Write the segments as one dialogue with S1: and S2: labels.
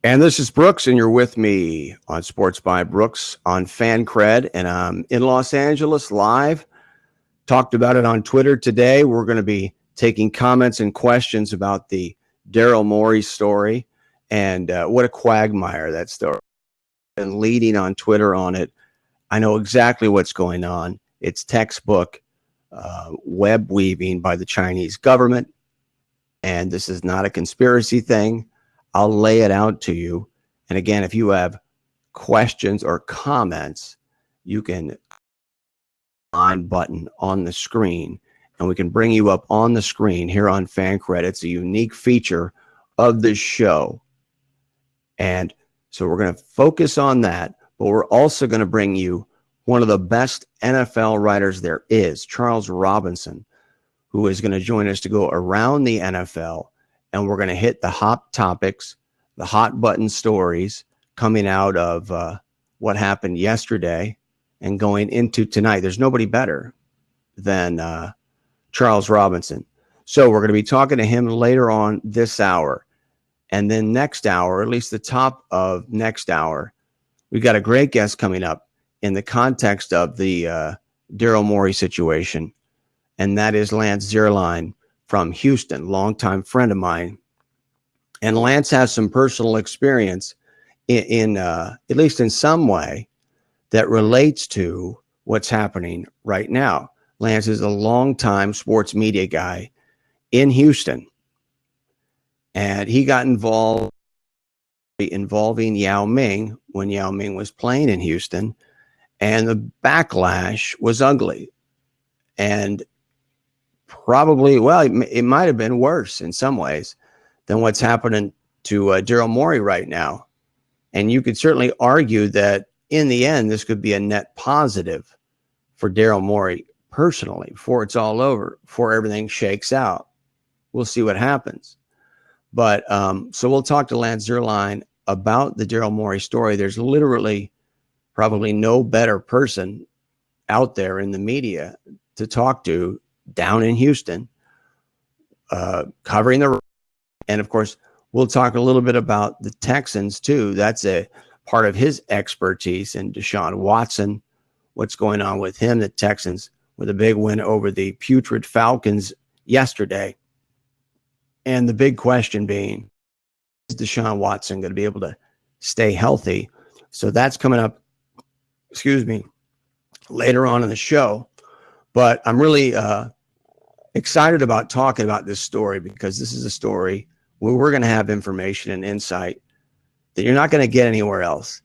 S1: And this is Brooks, and you're with me on Sports by Brooks on Fancred, and I'm in Los Angeles live. Talked about it on Twitter today. We're going to be taking comments and questions about the Daryl Morey story, and what a quagmire that story. And leading on Twitter on it, I know exactly what's going on. It's textbook web weaving by the Chinese government, and this is not a conspiracy thing. I'll lay it out to you. And again, if you have questions or comments, you can on button on the screen, and we can bring you up on the screen here on Fancred. It's a unique feature of this show. And so we're going to focus on that, but we're also going to bring you one of the best NFL writers there is, Charles Robinson, who is going to join us to go around the NFL. And we're going to hit the hot topics, the hot button stories coming out of what happened yesterday and going into tonight. There's nobody better than Charles Robinson. So we're going to be talking to him later on this hour. And then next hour, at least the top of next hour, we've got a great guest coming up in the context of the Daryl Morey situation. And that is Lance Zierlein from Houston, longtime friend of mine. And Lance has some personal experience in at least in some way, that relates to what's happening right now. Lance is a longtime sports media guy in Houston. And he got involving Yao Ming when Yao Ming was playing in Houston. And the backlash was ugly. And probably, well, it might have been worse in some ways than what's happening to Daryl Morey right now. And you could certainly argue that in the end, this could be a net positive for Daryl Morey personally before it's all over, before everything shakes out. We'll see what happens. But so we'll talk to Lance Zierlein about the Daryl Morey story. There's literally probably no better person out there in the media to talk to down in Houston, covering the. And of course, we'll talk a little bit about the Texans too. That's a part of his expertise. And Deshaun Watson, what's going on with him, the Texans, with a big win over the putrid Falcons yesterday. And the big question being, is Deshaun Watson going to be able to stay healthy? So that's coming up, later on in the show. But I'm really excited about talking about this story, because this is a story where we're going to have information and insight that you're not going to get anywhere else.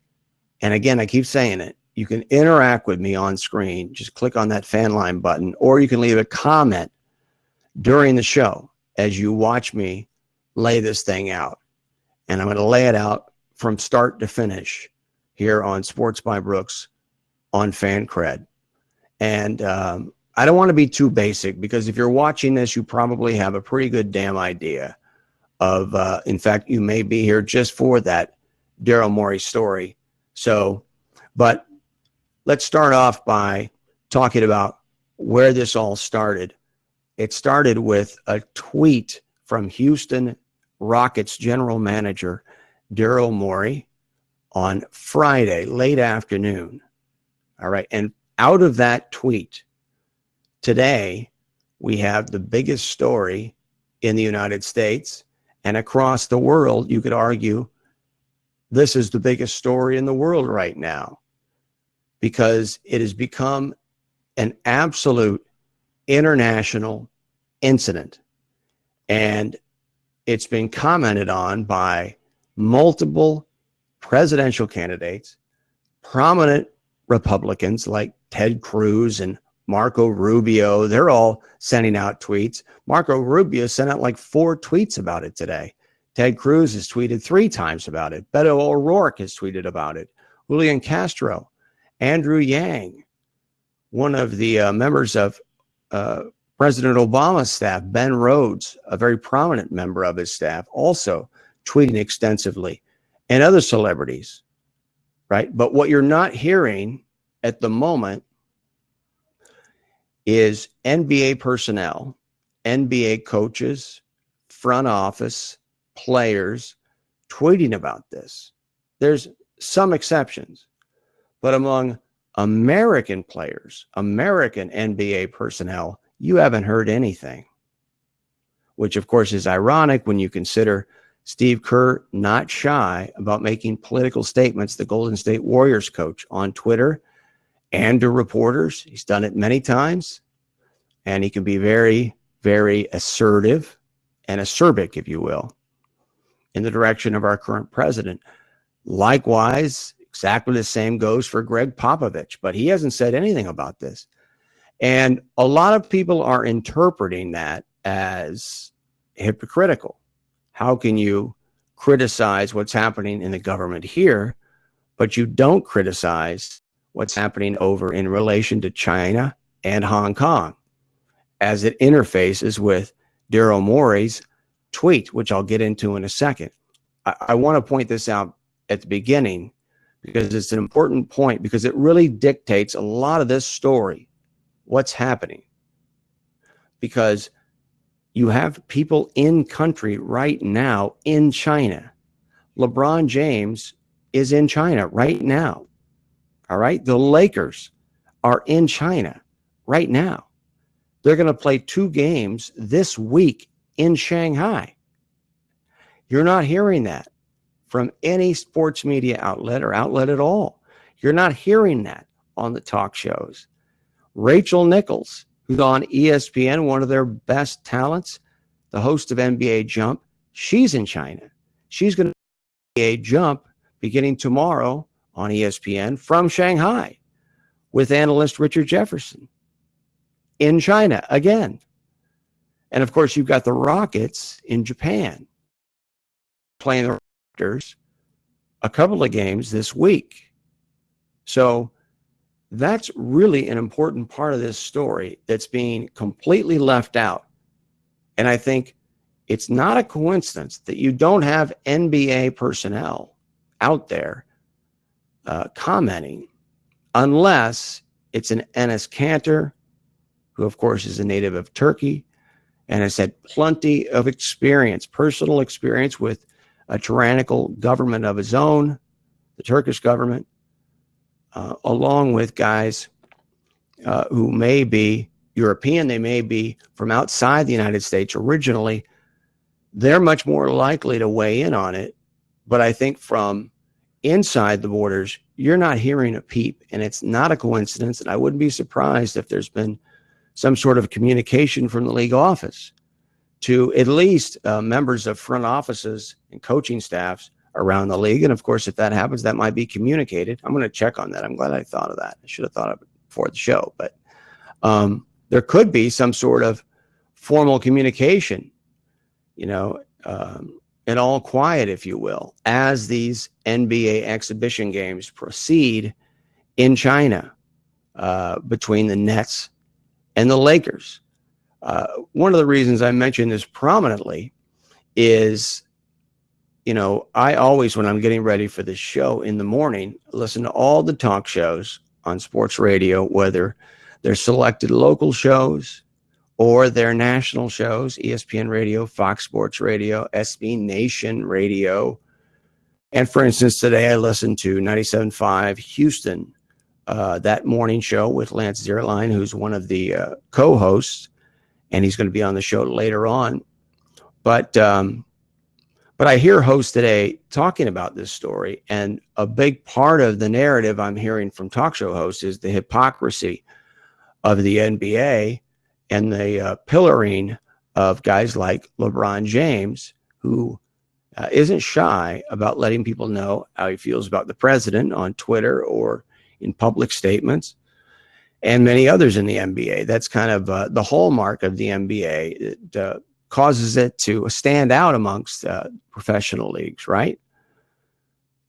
S1: And again, I keep saying it. You can interact with me on screen. Just click on that fan line button, or you can leave a comment during the show as you watch me lay this thing out. And I'm going to lay it out from start to finish here on Sports by Brooks on Fancred. And I don't want to be too basic, because if you're watching this, you probably have a pretty good damn idea of, in fact, you may be here just for that Daryl Morey story. So, but let's start off by talking about where this all started. It started with a tweet from Houston Rockets general manager Daryl Morey on Friday, late afternoon. All right. And out of that tweet, today, we have the biggest story in the United States and across the world. You could argue this is the biggest story in the world right now, because it has become an absolute international incident. And it's been commented on by multiple presidential candidates, prominent Republicans like Ted Cruz and Marco Rubio. They're all sending out tweets. Marco Rubio sent out like 4 tweets about it today. Ted Cruz has tweeted 3 times about it. Beto O'Rourke has tweeted about it. Julian Castro, Andrew Yang, one of the members of President Obama's staff, Ben Rhodes, a very prominent member of his staff, also tweeting extensively, and other celebrities, right? But what you're not hearing at the moment is NBA personnel, NBA coaches, front office, players tweeting about this. There's some exceptions, but among American players, American NBA personnel, you haven't heard anything, which of course is ironic when you consider Steve Kerr not shy about making political statements, the Golden State Warriors coach, on Twitter and to reporters. He's done it many times, and he can be very, very assertive and acerbic, if you will, in the direction of our current president. Likewise, exactly the same goes for Greg Popovich, but he hasn't said anything about this. And a lot of people are interpreting that as hypocritical. How can you criticize what's happening in the government here, but you don't criticize what's happening over in relation to China and Hong Kong as it interfaces with Daryl Morey's tweet, which I'll get into in a second? I want to point this out at the beginning because it's an important point, because it really dictates a lot of this story, what's happening. Because you have people in country right now in China. LeBron James is in China right now. All right. The Lakers are in China right now. They're going to play 2 games this week in Shanghai. You're not hearing that from any sports media outlet or outlet at all. You're not hearing that on the talk shows. Rachel Nichols, who's on ESPN, one of their best talents, the host of NBA Jump, she's in China. She's going to be a Jump beginning tomorrow on ESPN from Shanghai with analyst Richard Jefferson in China again. And of course, you've got the Rockets in Japan playing the Raptors a couple of games this week. So that's really an important part of this story that's being completely left out. And I think it's not a coincidence that you don't have NBA personnel out there commenting, unless it's an Enes Kanter, who of course is a native of Turkey and has had plenty of experience, personal experience with a tyrannical government of his own, the Turkish government, along with guys who may be European, they may be from outside the United States originally. They're much more likely to weigh in on it. But I think from inside the borders, you're not hearing a peep. And it's not a coincidence. And I wouldn't be surprised if there's been some sort of communication from the league office to at least members of front offices and coaching staffs around the league. And of course, if that happens, that might be communicated. I'm going to check on that. I'm glad I thought of that. I should have thought of it before the show. But there could be some sort of formal communication, in all quiet, if you will, as these NBA exhibition games proceed in China between the Nets and the Lakers. One of the reasons I mention this prominently is, I always, when I'm getting ready for this show in the morning, listen to all the talk shows on sports radio, whether they're selected local shows or they're national shows, ESPN Radio, Fox Sports Radio, SB Nation Radio. And for instance, today I listened to 97.5 Houston, that morning show with Lance Zierlein, who's one of the co-hosts, and he's going to be on the show later on. But I hear hosts today talking about this story, and a big part of the narrative I'm hearing from talk show hosts is the hypocrisy of the NBA and the pillaring of guys like LeBron James, who isn't shy about letting people know how he feels about the president on Twitter or in public statements, and many others in the NBA. That's kind of the hallmark of the NBA. It causes it to stand out amongst professional leagues, right?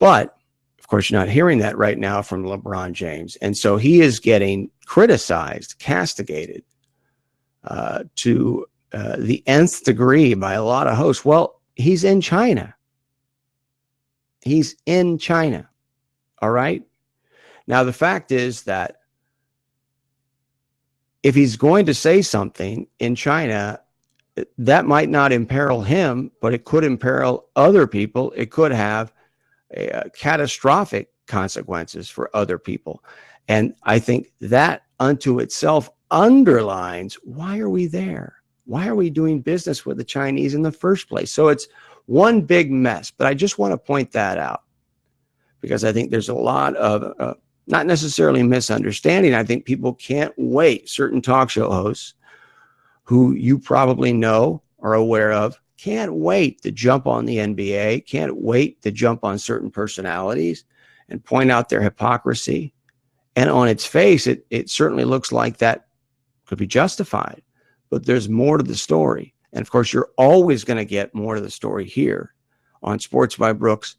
S1: But of course, you're not hearing that right now from LeBron James. And so he is getting criticized, castigated to the nth degree by a lot of hosts. Well, he's in China. He's in China. All right. Now, the fact is that if he's going to say something in China, that might not imperil him, but it could imperil other people. It could have catastrophic consequences for other people. And I think that unto itself underlines, why are we there? Why are we doing business with the Chinese in the first place? So it's one big mess, but I just want to point that out because I think there's a lot of not necessarily misunderstanding. I think people can't wait. Certain talk show hosts who you probably know, are aware of, can't wait to jump on the NBA, can't wait to jump on certain personalities and point out their hypocrisy. And on its face, it certainly looks like that could be justified. But there's more to the story. And of course, you're always going to get more to the story here on Sports by Brooks,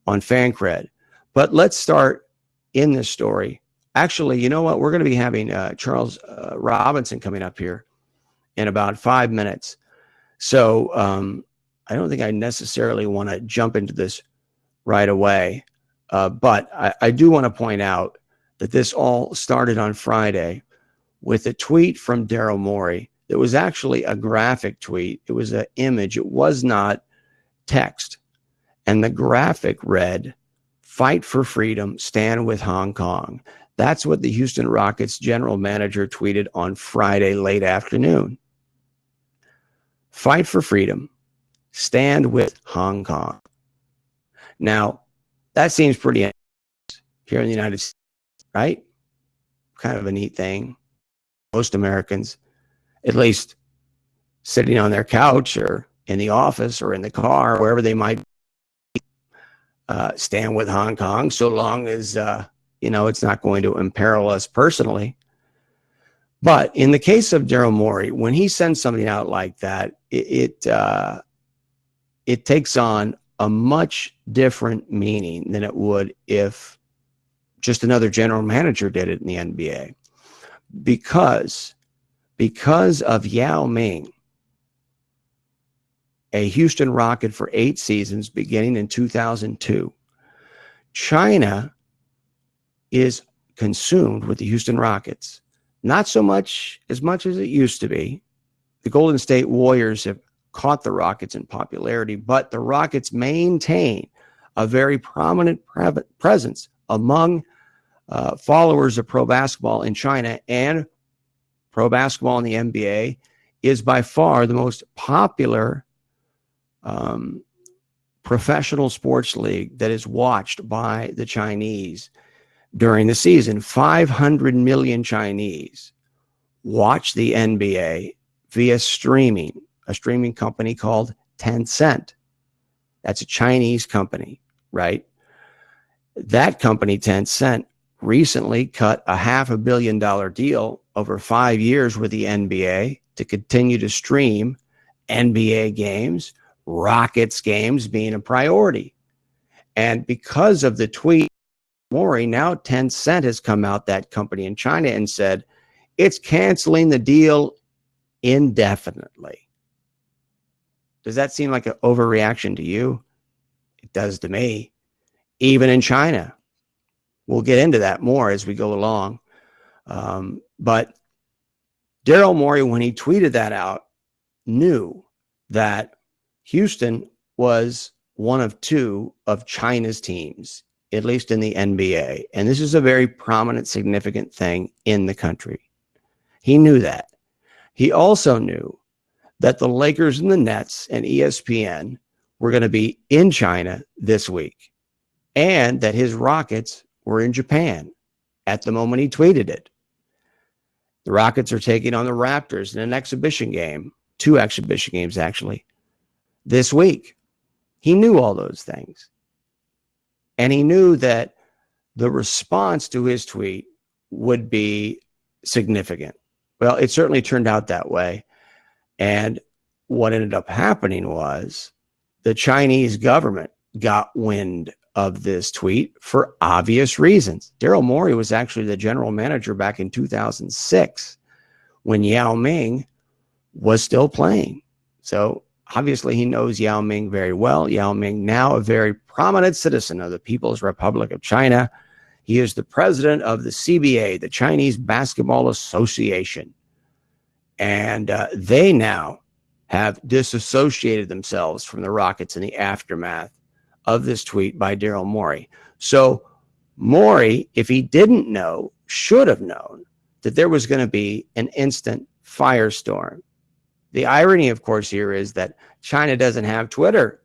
S1: on Fancred. But let's start in this story. Actually, you know what? We're going to be having Charles Robinson coming up here in about 5 minutes. So I don't think I necessarily want to jump into this right away. But I do want to point out that this all started on Friday with a tweet from Daryl Morey. It was actually a graphic tweet. It was an image. It was not text. And the graphic read, "Fight for freedom, stand with Hong Kong." That's what the Houston Rockets general manager tweeted on Friday late afternoon. Fight for freedom, stand with Hong Kong. Now, that seems pretty here in the United States, right? Kind of a neat thing. Most Americans, at least sitting on their couch or in the office or in the car, wherever they might be, stand with Hong Kong, so long as, it's not going to imperil us personally. But in the case of Daryl Morey, when he sends something out like that, it takes on a much different meaning than it would if just another general manager did it in the NBA. Because of Yao Ming, a Houston Rocket for 8 seasons beginning in 2002, China is consumed with the Houston Rockets. Not so much as it used to be. The Golden State Warriors have caught the Rockets in popularity, but the Rockets maintain a very prominent presence among followers of pro basketball in China, and pro basketball in the NBA is by far the most popular professional sports league that is watched by the Chinese during the season. 500 million Chinese watch the NBA via streaming, a streaming company called Tencent. That's a Chinese company, right? That company, Tencent, recently cut a $500 million deal over 5 years with the NBA to continue to stream NBA games, Rockets games being a priority. And because of the tweet, Morey, now Tencent has come out, that company in China, and said it's canceling the deal indefinitely. Does that seem like an overreaction to you? It does to me. Even in China. We'll get into that more as we go along. But Daryl Morey, when he tweeted that out, knew that Houston was one of 2 of China's teams, at least in the NBA. And this is a very prominent, significant thing in the country. He knew that. He also knew that the Lakers and the Nets and ESPN were going to be in China this week, and that his Rockets were in Japan at the moment he tweeted it. The Rockets are taking on the Raptors in an exhibition game, 2 exhibition games actually, this week. He knew all those things. And he knew that the response to his tweet would be significant. Well, it certainly turned out that way. And what ended up happening was the Chinese government got wind of this tweet for obvious reasons. Daryl Morey was actually the general manager back in 2006 when Yao Ming was still playing. So obviously he knows Yao Ming very well. Yao Ming, now a very prominent citizen of the People's Republic of China. He is the president of the CBA, the Chinese Basketball Association. And they now have disassociated themselves from the rockets in the aftermath of this tweet by Daryl Morey. So Morey, if he didn't know, should have known that there was going to be an instant firestorm. The irony, of course, here is that China doesn't have Twitter.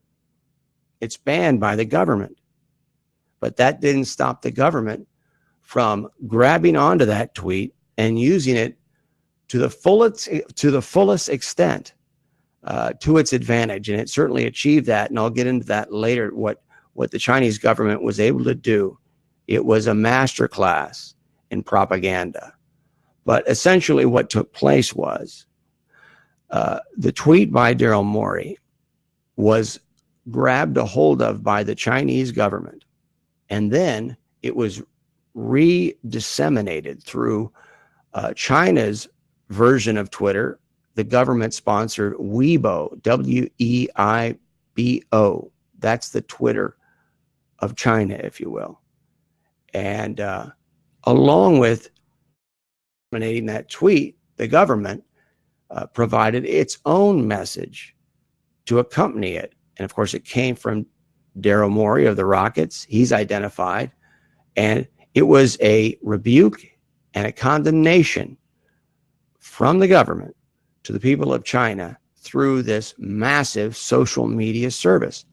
S1: It's banned by the government. But that didn't stop the government from grabbing onto that tweet and using it to the fullest extent to its advantage. And it certainly achieved that. And I'll get into that later, what the Chinese government was able to do. It was a masterclass in propaganda. But essentially what took place was the tweet by Daryl Morey was grabbed a hold of by the Chinese government. And then it was re-disseminated through China's version of Twitter, the government-sponsored Weibo, W-E-I-B-O. That's the Twitter of China, if you will. And along with disseminating that tweet, the government provided its own message to accompany it. And of course, it came from Daryl Morey of the Rockets. He's identified. And it was a rebuke and a condemnation from the government to the people of China through this massive social media service.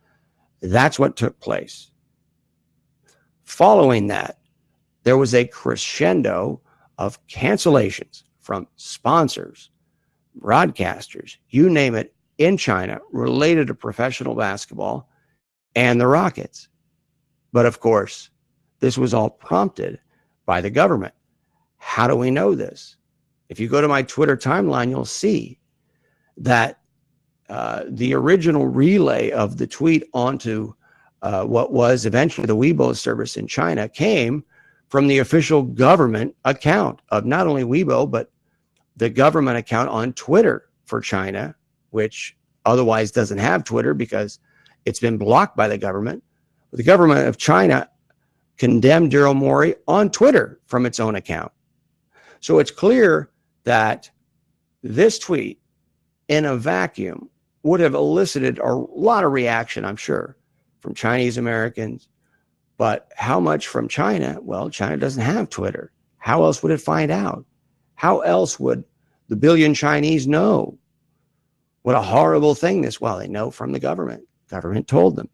S1: That's what took place. Following that, there was a crescendo of cancellations from sponsors, broadcasters, you name it, in China related to professional basketball and the Rockets. But of course, this was all prompted by the government. How do we know this? If you go to my Twitter timeline, you'll see that the original relay of the tweet onto what was eventually the Weibo service in China came from the official government account of not only Weibo, but the government account on Twitter for China, which otherwise doesn't have Twitter because it's been blocked by the government. The government of China condemned Daryl Morey on Twitter from its own account. So it's clear that this tweet in a vacuum would have elicited a lot of reaction, I'm sure, from Chinese Americans. But how much from China? Well, China doesn't have Twitter. How else would it find out? How else would the billion Chinese know what a horrible thing this? Well, they know from the government. Government told them.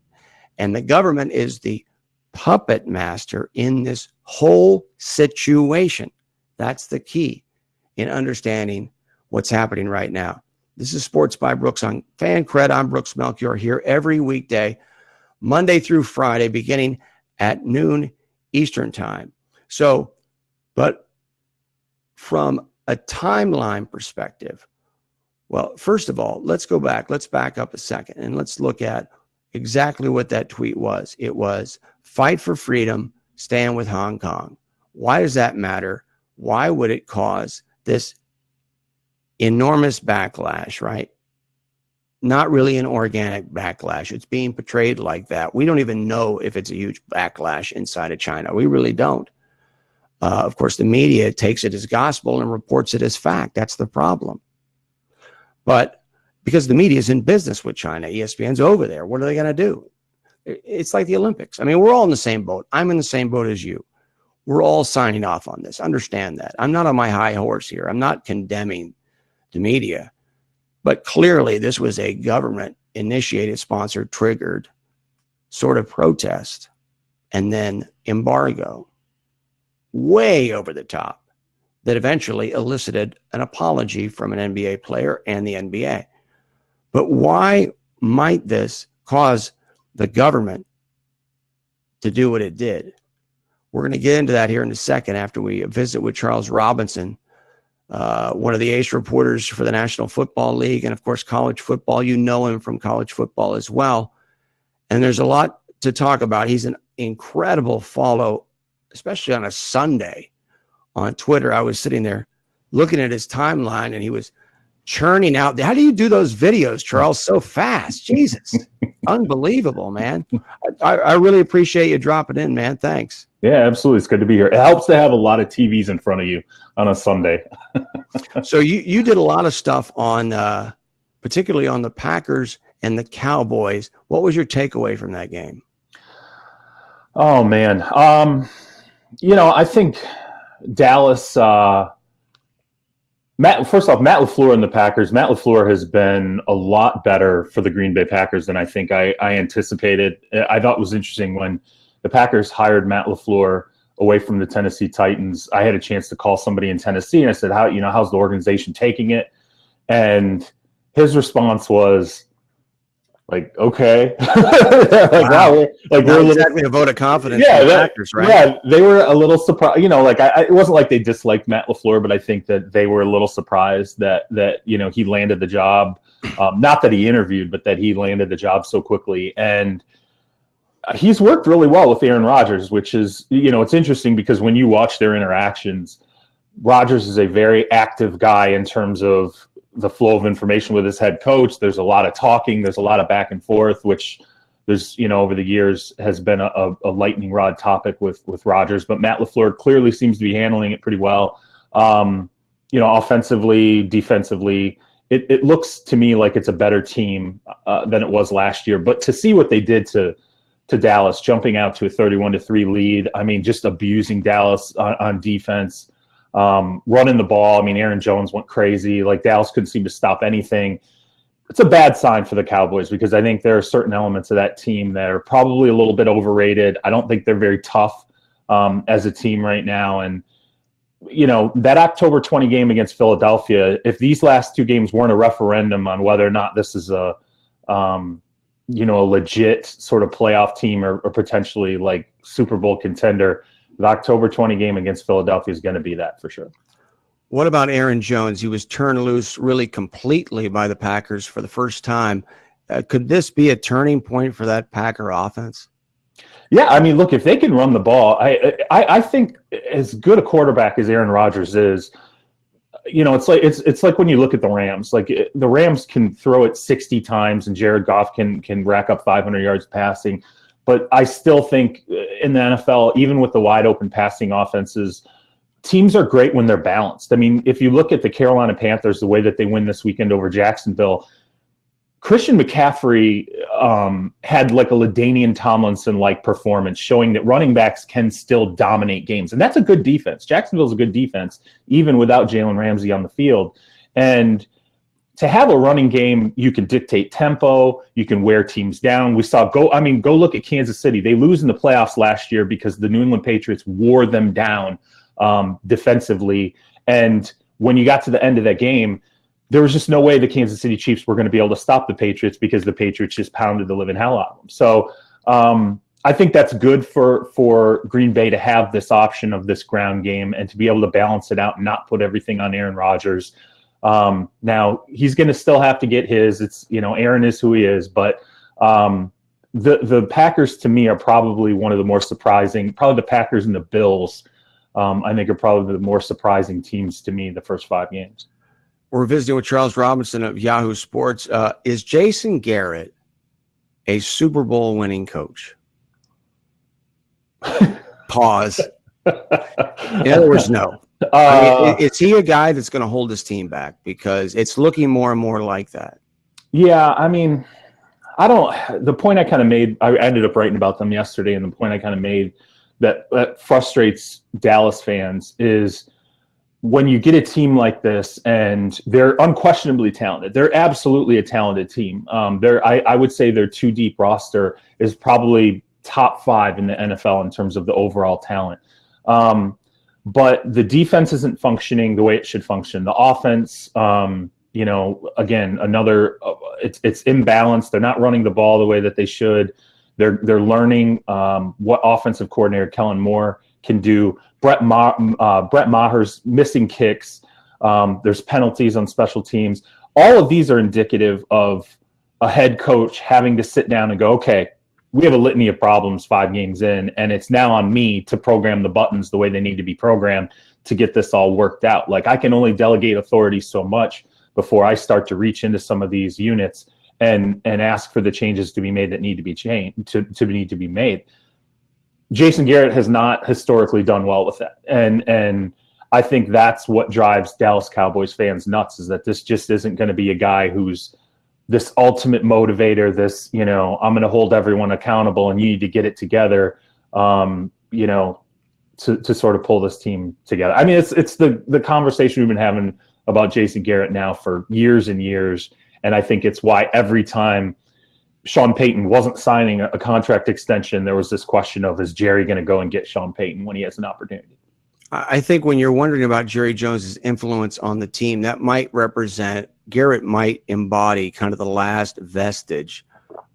S1: And the government is the puppet master in this whole situation. That's the key in understanding what's happening right now. This is Sports by Brooks on Fancred. I'm Brooks Melchior here every weekday, Monday through Friday, beginning at noon Eastern time. So, but from a timeline perspective, well, first of all, let's go back. Let's back up a second and let's look at exactly what that tweet was. It was fight for freedom, stand with Hong Kong. Why does that matter? Why would it cause this enormous backlash, right? Not really an organic backlash. It's being portrayed like that. We don't even know if it's a huge backlash inside of China. We really don't. Of course, the media takes it as gospel and reports it as fact. That's the problem. But because the media is in business with China, ESPN's over there. What are they going to do? It's like the Olympics. I mean, we're all in the same boat. I'm in the same boat as you. We're all signing off on this. Understand that. I'm not on my high horse here. I'm not condemning the media. But clearly, this was a government-initiated, sponsored, triggered sort of protest and then embargo way over the top that eventually elicited an apology from an NBA player and the NBA. But why might this cause the government to do what it did? We're going to get into that here in a second after we visit with Charles Robinson, one of the ace reporters for the National Football League and, of course, college football. You know him from college football as well. And there's a lot to talk about. He's an incredible follow, especially on a Sunday on Twitter. I was sitting there looking at his timeline, and he was churning out. How do you do those videos, Charles, so fast? Jesus. Unbelievable, man. I really appreciate you dropping in, man. Thanks.
S2: Yeah, absolutely. It's good to be here. It helps to have a lot of TVs in front of you on a Sunday.
S1: So you did a lot of stuff on particularly on the Packers and the Cowboys. What was your takeaway from that game?
S2: Oh, man. I think Dallas, first off, Matt LaFleur and the Packers. Matt LaFleur has been a lot better for the Green Bay Packers than I think I anticipated. I thought it was interesting when the Packers hired Matt LaFleur away from the Tennessee Titans. I had a chance to call somebody in Tennessee, and I said, how's the organization taking it? And his response was, like, okay.
S1: Wow. We're exactly a vote of confidence.
S2: Yeah,
S1: in the Packers, right?
S2: Yeah, they were a little surprised. It wasn't like they disliked Matt LaFleur, but I think that they were a little surprised that he landed the job. Not that he interviewed, but that he landed the job so quickly. And he's worked really well with Aaron Rodgers, which is, it's interesting because when you watch their interactions, Rodgers is a very active guy in terms of the flow of information with his head coach. There's a lot of talking. There's a lot of back and forth, which there's, over the years has been a lightning rod topic with Rodgers. But Matt LaFleur clearly seems to be handling it pretty well. Offensively, defensively, it looks to me like it's a better team than it was last year. But to see what they did to Dallas, jumping out to a 31-3 lead, I mean, just abusing Dallas on defense. Running the ball. I mean, Aaron Jones went crazy. Like, Dallas couldn't seem to stop anything. It's a bad sign for the Cowboys because I think there are certain elements of that team that are probably a little bit overrated. I don't think they're very tough as a team right now. And, that October 20 game against Philadelphia, if these last two games weren't a referendum on whether or not this is a legit sort of playoff team or potentially like Super Bowl contender, the October 20 game against Philadelphia is going to be that for sure.
S1: What about Aaron Jones? He was turned loose really completely by the Packers for the first time. Could this be a turning point for that Packer offense?
S2: Yeah, I mean, look, if they can run the ball, I think as good a quarterback as Aaron Rodgers is, it's like when you look at the Rams. Like, the Rams can throw it 60 times and Jared Goff can rack up 500 yards passing. But I still think in the NFL, even with the wide open passing offenses, teams are great when they're balanced. I mean, if you look at the Carolina Panthers, the way that they win this weekend over Jacksonville, Christian McCaffrey had like a LaDainian Tomlinson-like performance, showing that running backs can still dominate games. And that's a good defense. Jacksonville's a good defense, even without Jalen Ramsey on the field. And to have a running game, you can dictate tempo, you can wear teams down. Go look at Kansas City. They lose in the playoffs last year because the New England Patriots wore them down defensively. And when you got to the end of that game, there was just no way the Kansas City Chiefs were going to be able to stop the Patriots because the Patriots just pounded the living hell out of them. So I think that's good for Green Bay to have this option of this ground game and to be able to balance it out and not put everything on Aaron Rodgers. Now he's going to still have to get his. It's Aaron is who he is, but the Packers to me are probably one of the more surprising. Probably the Packers and the Bills, I think, are probably the more surprising teams to me the first 5 games.
S1: We're visiting with Charles Robinson of Yahoo Sports. Is Jason Garrett a Super Bowl winning coach? Pause. In other words, no. Is he a guy that's going to hold his team back? Because it's looking more and more like that.
S2: Yeah, I mean, the point I kind of made, I ended up writing about them yesterday, and the point I kind of made that frustrates Dallas fans is when you get a team like this and they're unquestionably talented. They're absolutely a talented team. I would say their 2-deep roster is probably top 5 in the NFL in terms of the overall talent. But the defense isn't functioning the way it should function. The offense, again, it's imbalanced. They're not running the ball the way that they should. They're learning what offensive coordinator Kellen Moore can do. Brett Maher's missing kicks. There's penalties on special teams. All of these are indicative of a head coach having to sit down and go, okay, we have a litany of problems 5 games in, and it's now on me to program the buttons the way they need to be programmed to get this all worked out. Like, I can only delegate authority so much before I start to reach into some of these units and ask for the changes to be made that need to be changed to need to be made. Jason Garrett has not historically done well with that. And I think that's what drives Dallas Cowboys fans nuts, is that this just isn't going to be a guy who's this ultimate motivator, this, I'm going to hold everyone accountable and you need to get it together, to sort of pull this team together. I mean, it's the conversation we've been having about Jason Garrett now for years and years. And I think it's why every time Sean Payton wasn't signing a contract extension, there was this question of, is Jerry going to go and get Sean Payton when he has an opportunity?
S1: I think when you're wondering about Jerry Jones's influence on the team, that might represent, Garrett might embody kind of the last vestige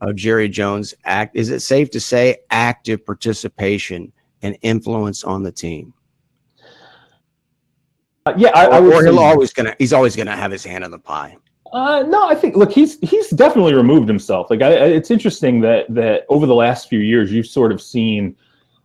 S1: of Jerry Jones' is it safe to say active participation and influence on the team?
S2: Yeah, I would
S1: say he's always gonna have his hand in the pie.
S2: No, I think, look, he's definitely removed himself. Like, it's interesting that over the last few years, you've sort of seen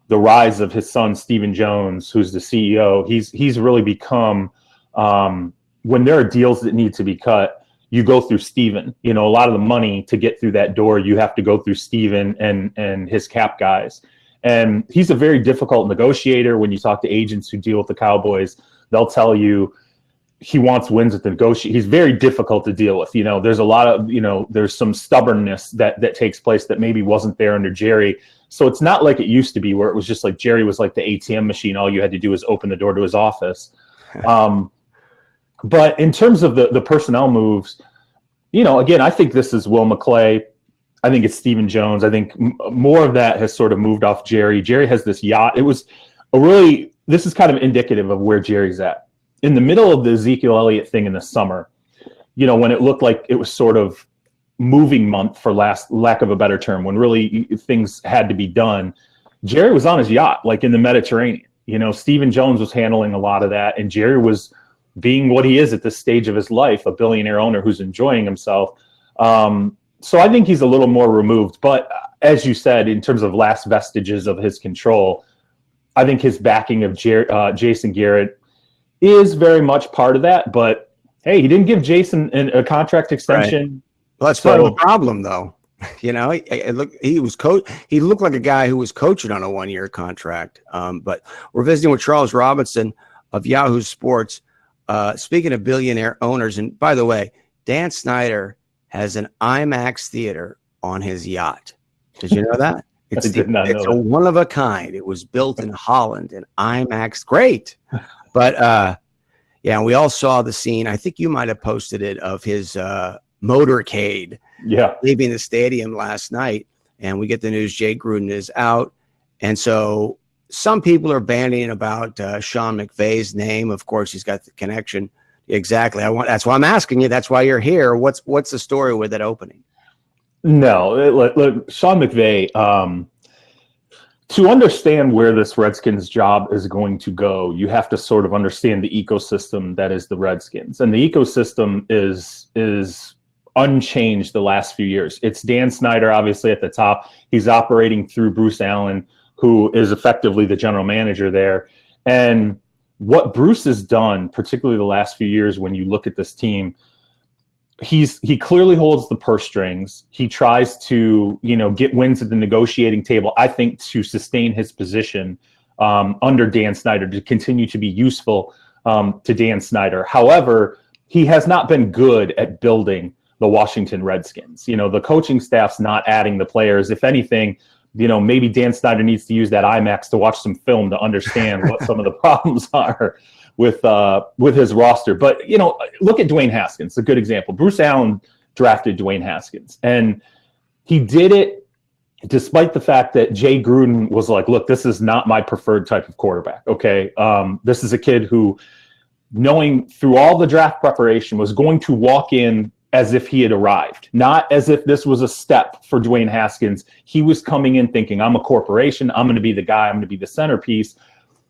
S2: the rise of his son, Stephen Jones, who's the CEO. He's really become, when there are deals that need to be cut, you go through Stephen. A lot of the money to get through that door, you have to go through Stephen and his cap guys. And he's a very difficult negotiator. When you talk to agents who deal with the Cowboys, they'll tell you he wants wins at the negotiate. He's very difficult to deal with. There's a lot of, there's some stubbornness that takes place that maybe wasn't there under Jerry. So it's not like it used to be, where it was just like Jerry was like the ATM machine. All you had to do was open the door to his office. But in terms of the personnel moves, again, I think this is Will McClay. I think it's Stephen Jones. I think more of that has sort of moved off Jerry. Jerry has this yacht. It was this is kind of indicative of where Jerry's at. In the middle of the Ezekiel Elliott thing in the summer, when it looked like it was sort of moving month, for lack of a better term, when really things had to be done, Jerry was on his yacht, like in the Mediterranean. Stephen Jones was handling a lot of that, and Jerry was being what he is at this stage of his life, a billionaire owner who's enjoying himself. So I think he's a little more removed. But as you said, in terms of last vestiges of his control, I think his backing of Jason Garrett is very much part of that. But hey, he didn't give Jason a contract extension.
S1: Right. Well, that's part of the problem, though. He looked like a guy who was coaching on a 1-year contract. But we're visiting with Charles Robinson of Yahoo Sports. Speaking of billionaire owners, and by the way, Dan Snyder has an IMAX theater on his yacht. Did you know that? It's a one of a kind. It was built in Holland, and IMAX, great. But yeah, we all saw the scene. I think you might have posted it, of his motorcade leaving the stadium last night. And we get the news Jay Gruden is out. And so some people are bandying about Sean McVay's name. Of course, he's got the connection. Exactly. That's why I'm asking you. That's why you're here. What's the story with that opening?
S2: No, look, Sean McVay, to understand where this Redskins job is going to go, you have to sort of understand the ecosystem that is the Redskins. And the ecosystem is unchanged the last few years. It's Dan Snyder, obviously, at the top. He's operating through Bruce Allen, who is effectively the general manager there. And what Bruce has done, particularly the last few years, when you look at this team, he clearly holds the purse strings. He tries to, get wins at the negotiating table, I think, to sustain his position under Dan Snyder, to continue to be useful to Dan Snyder. However, he has not been good at building the Washington Redskins. The coaching staff's not adding the players. If anything, maybe Dan Snyder needs to use that IMAX to watch some film to understand what some of the problems are with his roster. But, look at Dwayne Haskins, a good example. Bruce Allen drafted Dwayne Haskins, and he did it despite the fact that Jay Gruden was like, look, this is not my preferred type of quarterback. Okay. This is a kid who, knowing through all the draft preparation, was going to walk in as if he had arrived, not as if this was a step for Dwayne Haskins. He was coming in thinking, I'm a corporation. I'm going to be the guy. I'm going to be the centerpiece.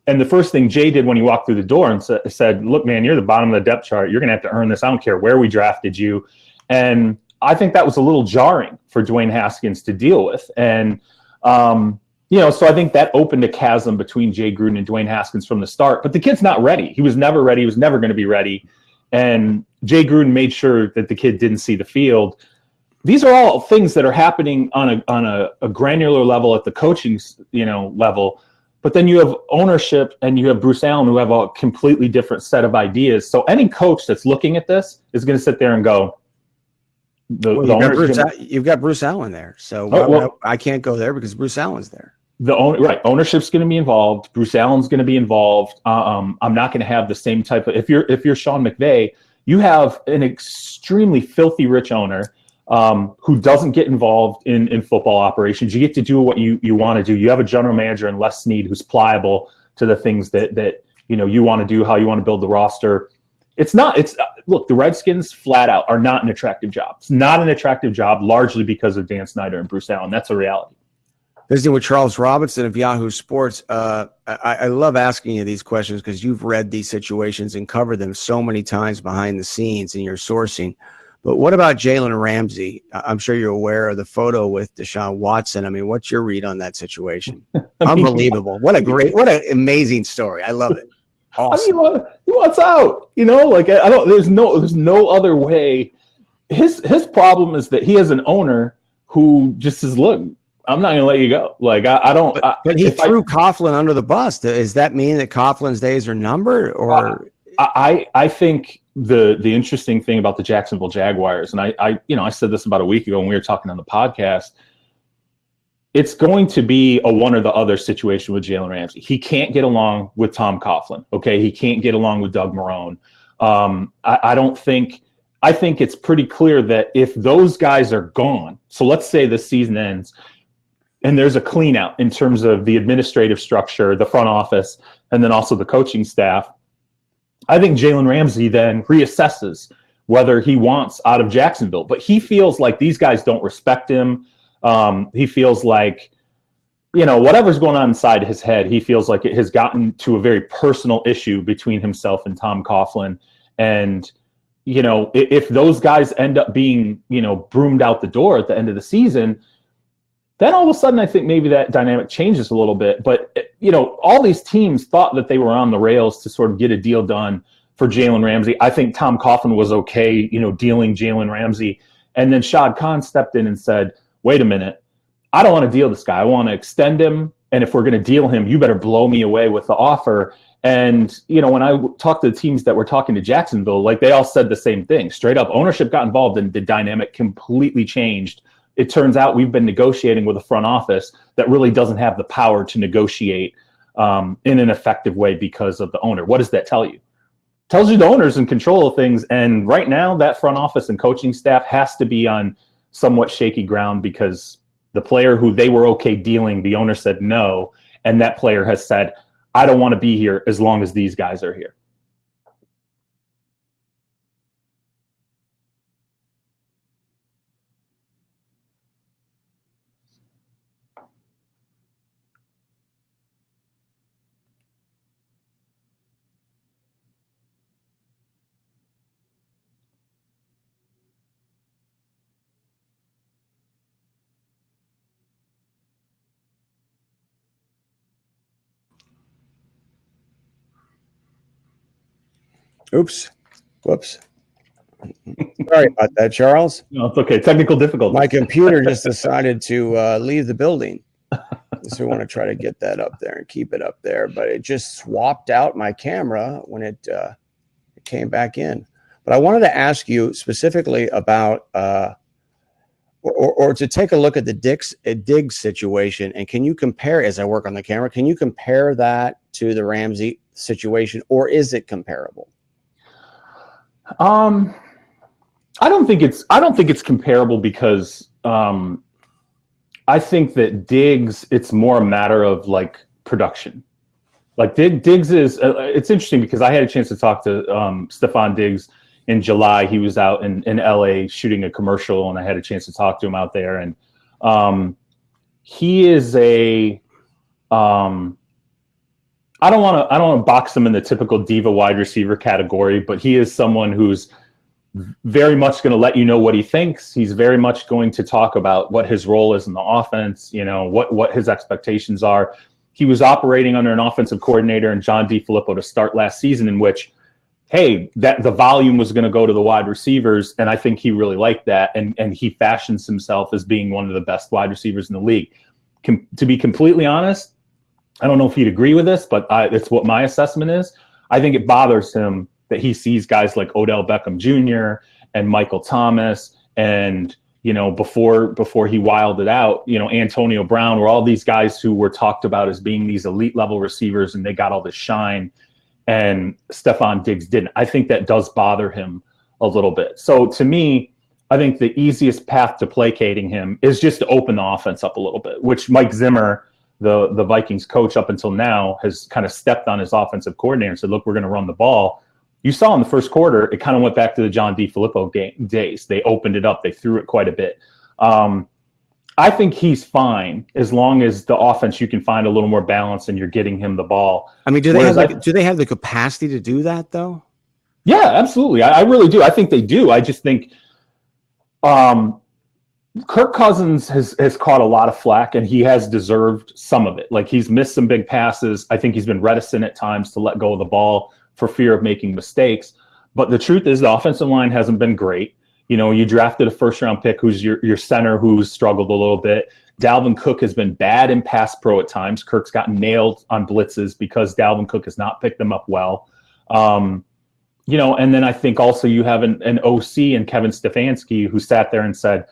S2: And the first thing Jay did when he walked through the door and said, look, man, you're the bottom of the depth chart. You're going to have to earn this. I don't care where we drafted you. And I think that was a little jarring for Dwayne Haskins to deal with. And, so I think that opened a chasm between Jay Gruden and Dwayne Haskins from the start. But the kid's not ready. He was never ready. He was never going to be ready. And Jay Gruden made sure that the kid didn't see the field. These are all things that are happening on a granular level at the coaching, level. But then you have ownership and you have Bruce Allen, who have a completely different set of ideas. So any coach that's looking at this is going to sit there and go,
S1: Well,
S2: the owners
S1: you've got Bruce Allen there, so I can't go there because Bruce Allen's there.
S2: Ownership's going to be involved. Bruce Allen's going to be involved. I'm not going to have the same type of, if you're Sean McVay, you have an extremely filthy rich owner who doesn't get involved in football operations. You get to do what you want to do. You have a general manager in Les Snead who's pliable to the things that you want to do, how you want to build the roster. Look, the Redskins flat out are not an attractive job. It's not an attractive job largely because of Dan Snyder and Bruce Allen. That's a reality.
S1: Visiting with Charles Robinson of Yahoo Sports. I love asking you these questions because you've read these situations and covered them so many times behind the scenes in your sourcing. But what about Jalen Ramsey? I'm sure you're aware of the photo with Deshaun Watson. I mean, what's your read on that situation? Unbelievable. What an amazing story. I love it. Awesome.
S2: I mean, he wants out. There's no other way. His problem is that he has an owner who just says, look, I'm not going to let you go.
S1: But he threw Coughlin under the bus. Does that mean that Coughlin's days are numbered? Or
S2: I think the interesting thing about the Jacksonville Jaguars, and I said this about a week ago when we were talking on the podcast, it's going to be a one or the other situation with Jalen Ramsey. He can't get along with Tom Coughlin. Okay, he can't get along with Doug Marrone. I think it's pretty clear that if those guys are gone, so let's say the season ends, and there's a clean out in terms of the administrative structure, the front office, and then also the coaching staff. I think Jalen Ramsey then reassesses whether he wants out of Jacksonville. But he feels like these guys don't respect him. He feels like, whatever's going on inside his head, he feels like it has gotten to a very personal issue between himself and Tom Coughlin. And, if those guys end up being, broomed out the door at the end of the season, then all of a sudden, I think maybe that dynamic changes a little bit. But, all these teams thought that they were on the rails to sort of get a deal done for Jalen Ramsey. I think Tom Coughlin was okay, dealing Jalen Ramsey. And then Shad Khan stepped in and said, wait a minute, I don't want to deal this guy. I want to extend him. And if we're going to deal him, you better blow me away with the offer. And, when I talked to the teams that were talking to Jacksonville, they all said the same thing. Straight up, ownership got involved and the dynamic completely changed. It turns out we've been negotiating with a front office that really doesn't have the power to negotiate in an effective way because of the owner. What does that tell you? It tells you the owner's in control of things. And right now, that front office and coaching staff has to be on somewhat shaky ground because the player who they were okay dealing, the owner said no. And that player has said, I don't want to be here as long as these guys are here.
S1: Oops. Whoops. Sorry about that, Charles.
S2: No, it's okay. Technical difficulties.
S1: My computer just decided to leave the building. So we want to try to get that up there and keep it up there. But it just swapped out my camera when it came back in. But I wanted to ask you specifically about or to take a look at the Diggs situation. And can you compare, as I work on the camera, can you compare that to the Ramsey situation, or is it comparable?
S2: I don't think it's comparable because I think that Diggs, it's more a matter of production. Diggs is it's interesting because I had a chance to talk to Stephon Diggs in July. He was out in LA shooting a commercial, and I had a chance to talk to him out there. And he is I don't want to box him in the typical diva wide receiver category, but he is someone who's very much going to let you know what he thinks. He's very much going to talk about what his role is in the offense, what his expectations are. He was operating under an offensive coordinator and John DeFilippo to start last season in which, hey, that the volume was going to go to the wide receivers, and I think he really liked that, and he fashions himself as being one of the best wide receivers in the league. To be completely honest, I don't know if he'd agree with this, but it's what my assessment is. I think it bothers him that he sees guys like Odell Beckham Jr. and Michael Thomas and before he wilded out, Antonio Brown, were all these guys who were talked about as being these elite level receivers, and they got all this shine, and Stephon Diggs didn't. I think that does bother him a little bit. So to me, I think the easiest path to placating him is just to open the offense up a little bit, which Mike Zimmer, the Vikings coach up until now, has kind of stepped on his offensive coordinator and said, look, we're going to run the ball. You saw in the first quarter, it kind of went back to the John DeFilippo days. They opened it up. They threw it quite a bit. I think he's fine as long as the offense, you can find a little more balance and you're getting him the ball.
S1: I mean, do they have the capacity to do that, though?
S2: Yeah, absolutely. I really do. I think they do. I just think Kirk Cousins has caught a lot of flack, and he has deserved some of it. Like, he's missed some big passes. I think he's been reticent at times to let go of the ball for fear of making mistakes. But the truth is the offensive line hasn't been great. You drafted a first-round pick who's your center, who's struggled a little bit. Dalvin Cook has been bad in pass pro at times. Kirk's gotten nailed on blitzes because Dalvin Cook has not picked them up well. And then I think also you have an OC and Kevin Stefanski who sat there and said,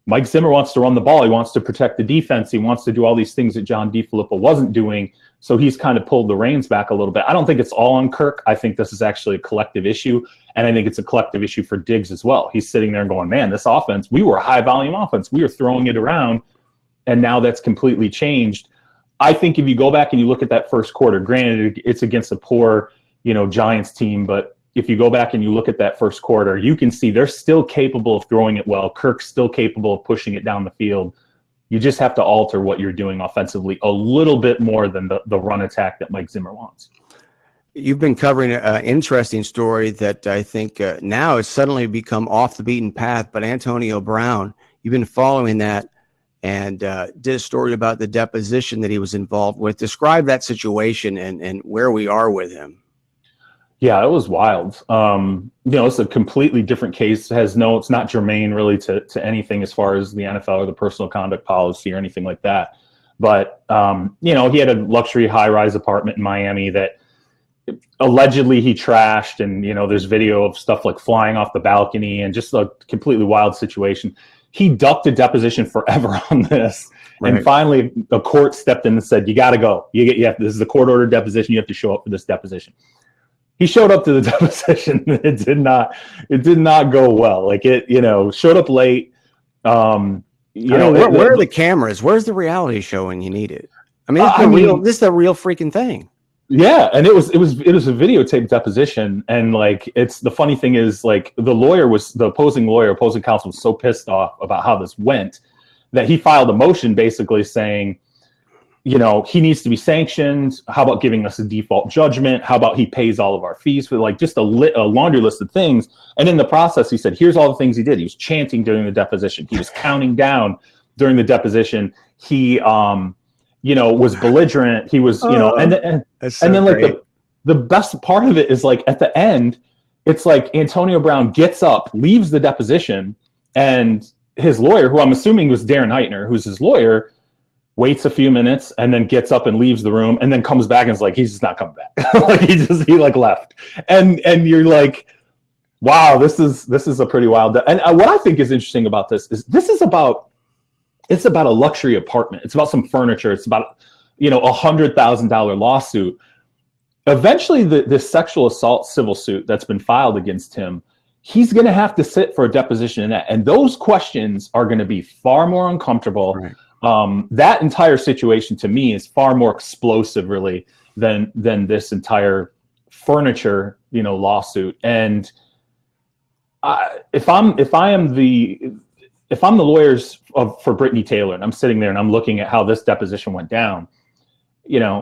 S2: Mike Zimmer wants to run the ball. He wants to protect the defense. He wants to do all these things that John DeFilippo wasn't doing. So he's kind of pulled the reins back a little bit. I don't think it's all on Kirk. I think this is actually a collective issue. And I think it's a collective issue for Diggs as well. He's sitting there going, man, this offense, we were a high volume offense. We were throwing it around. And now that's completely changed. I think if you go back and you look at that first quarter, granted it's against a poor, Giants team, but if you go back and you look at that first quarter, you can see they're still capable of throwing it well. Kirk's still capable of pushing it down the field. You just have to alter what you're doing offensively a little bit more than the run attack that Mike Zimmer wants.
S1: You've been covering an interesting story that I think now has suddenly become off the beaten path, but Antonio Brown, you've been following that and did a story about the deposition that he was involved with. Describe that situation and where we are with him.
S2: Yeah, it was wild. It's a completely different case. It's not germane really to anything as far as the NFL or the personal conduct policy or anything like that. But, he had a luxury high-rise apartment in Miami that allegedly he trashed. And, there's video of stuff like flying off the balcony and just a completely wild situation. He ducked a deposition forever on this. Right. And finally, the court stepped in and said, you got to go. This is a court-ordered deposition. You have to show up for this deposition. He showed up to the deposition. It did not go well. Like showed up late. Where are the cameras? Where's the reality show when you need it? I mean, this is a real freaking thing. Yeah, and it was a videotaped deposition, and the funny thing is the opposing counsel was so pissed off about how this went that he filed a motion basically saying, he needs to be sanctioned. How about giving us a default judgment? How about he pays all of our fees for just a laundry list of things? And in the process, he said, here's all the things he did. He was chanting during the deposition. He was counting down during the deposition. He, was belligerent. He was, and then the best part of it is at the end, it's Antonio Brown gets up, leaves the deposition, and his lawyer, who I'm assuming was Darren Heitner, who's his lawyer, waits a few minutes and then gets up and leaves the room and then comes back and is like, he's just not coming back. he left. And you're like, wow, this is a pretty wild. And what I think is interesting about this is it's about a luxury apartment. It's about some furniture. It's about, $100,000 lawsuit. Eventually this sexual assault civil suit that's been filed against him, he's going to have to sit for a deposition in that. And those questions are going to be far more uncomfortable. Right. That entire situation to me is far more explosive really than this entire furniture, lawsuit. And if I'm the lawyers for Brittany Taylor and I'm sitting there and I'm looking at how this deposition went down,